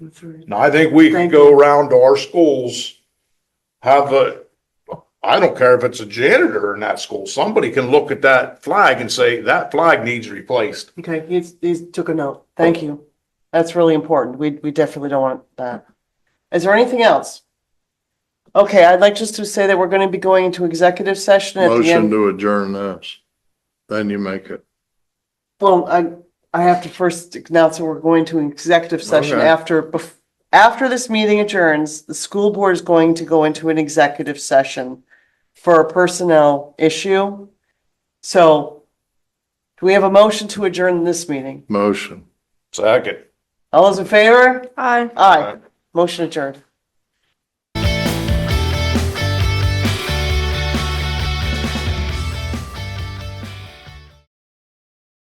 That's right. Now, I think we can go around to our schools, I don't care if it's a janitor in that school, somebody can look at that flag and say, that flag needs replaced. Okay, he's took a note. Thank you. That's really important. We definitely don't want that. Is there anything else? Okay, I'd like just to say that we're going to be going into executive session at the Motion end. to adjourn this. Then you make it. Well, I have to first announce that we're going to an executive session Okay. after this meeting adjourns. The school board is going to go into an executive session for a personnel issue. So do we have a motion to adjourn this meeting? Motion. Second. All those in favor? Aye. Aye. Motion adjourned.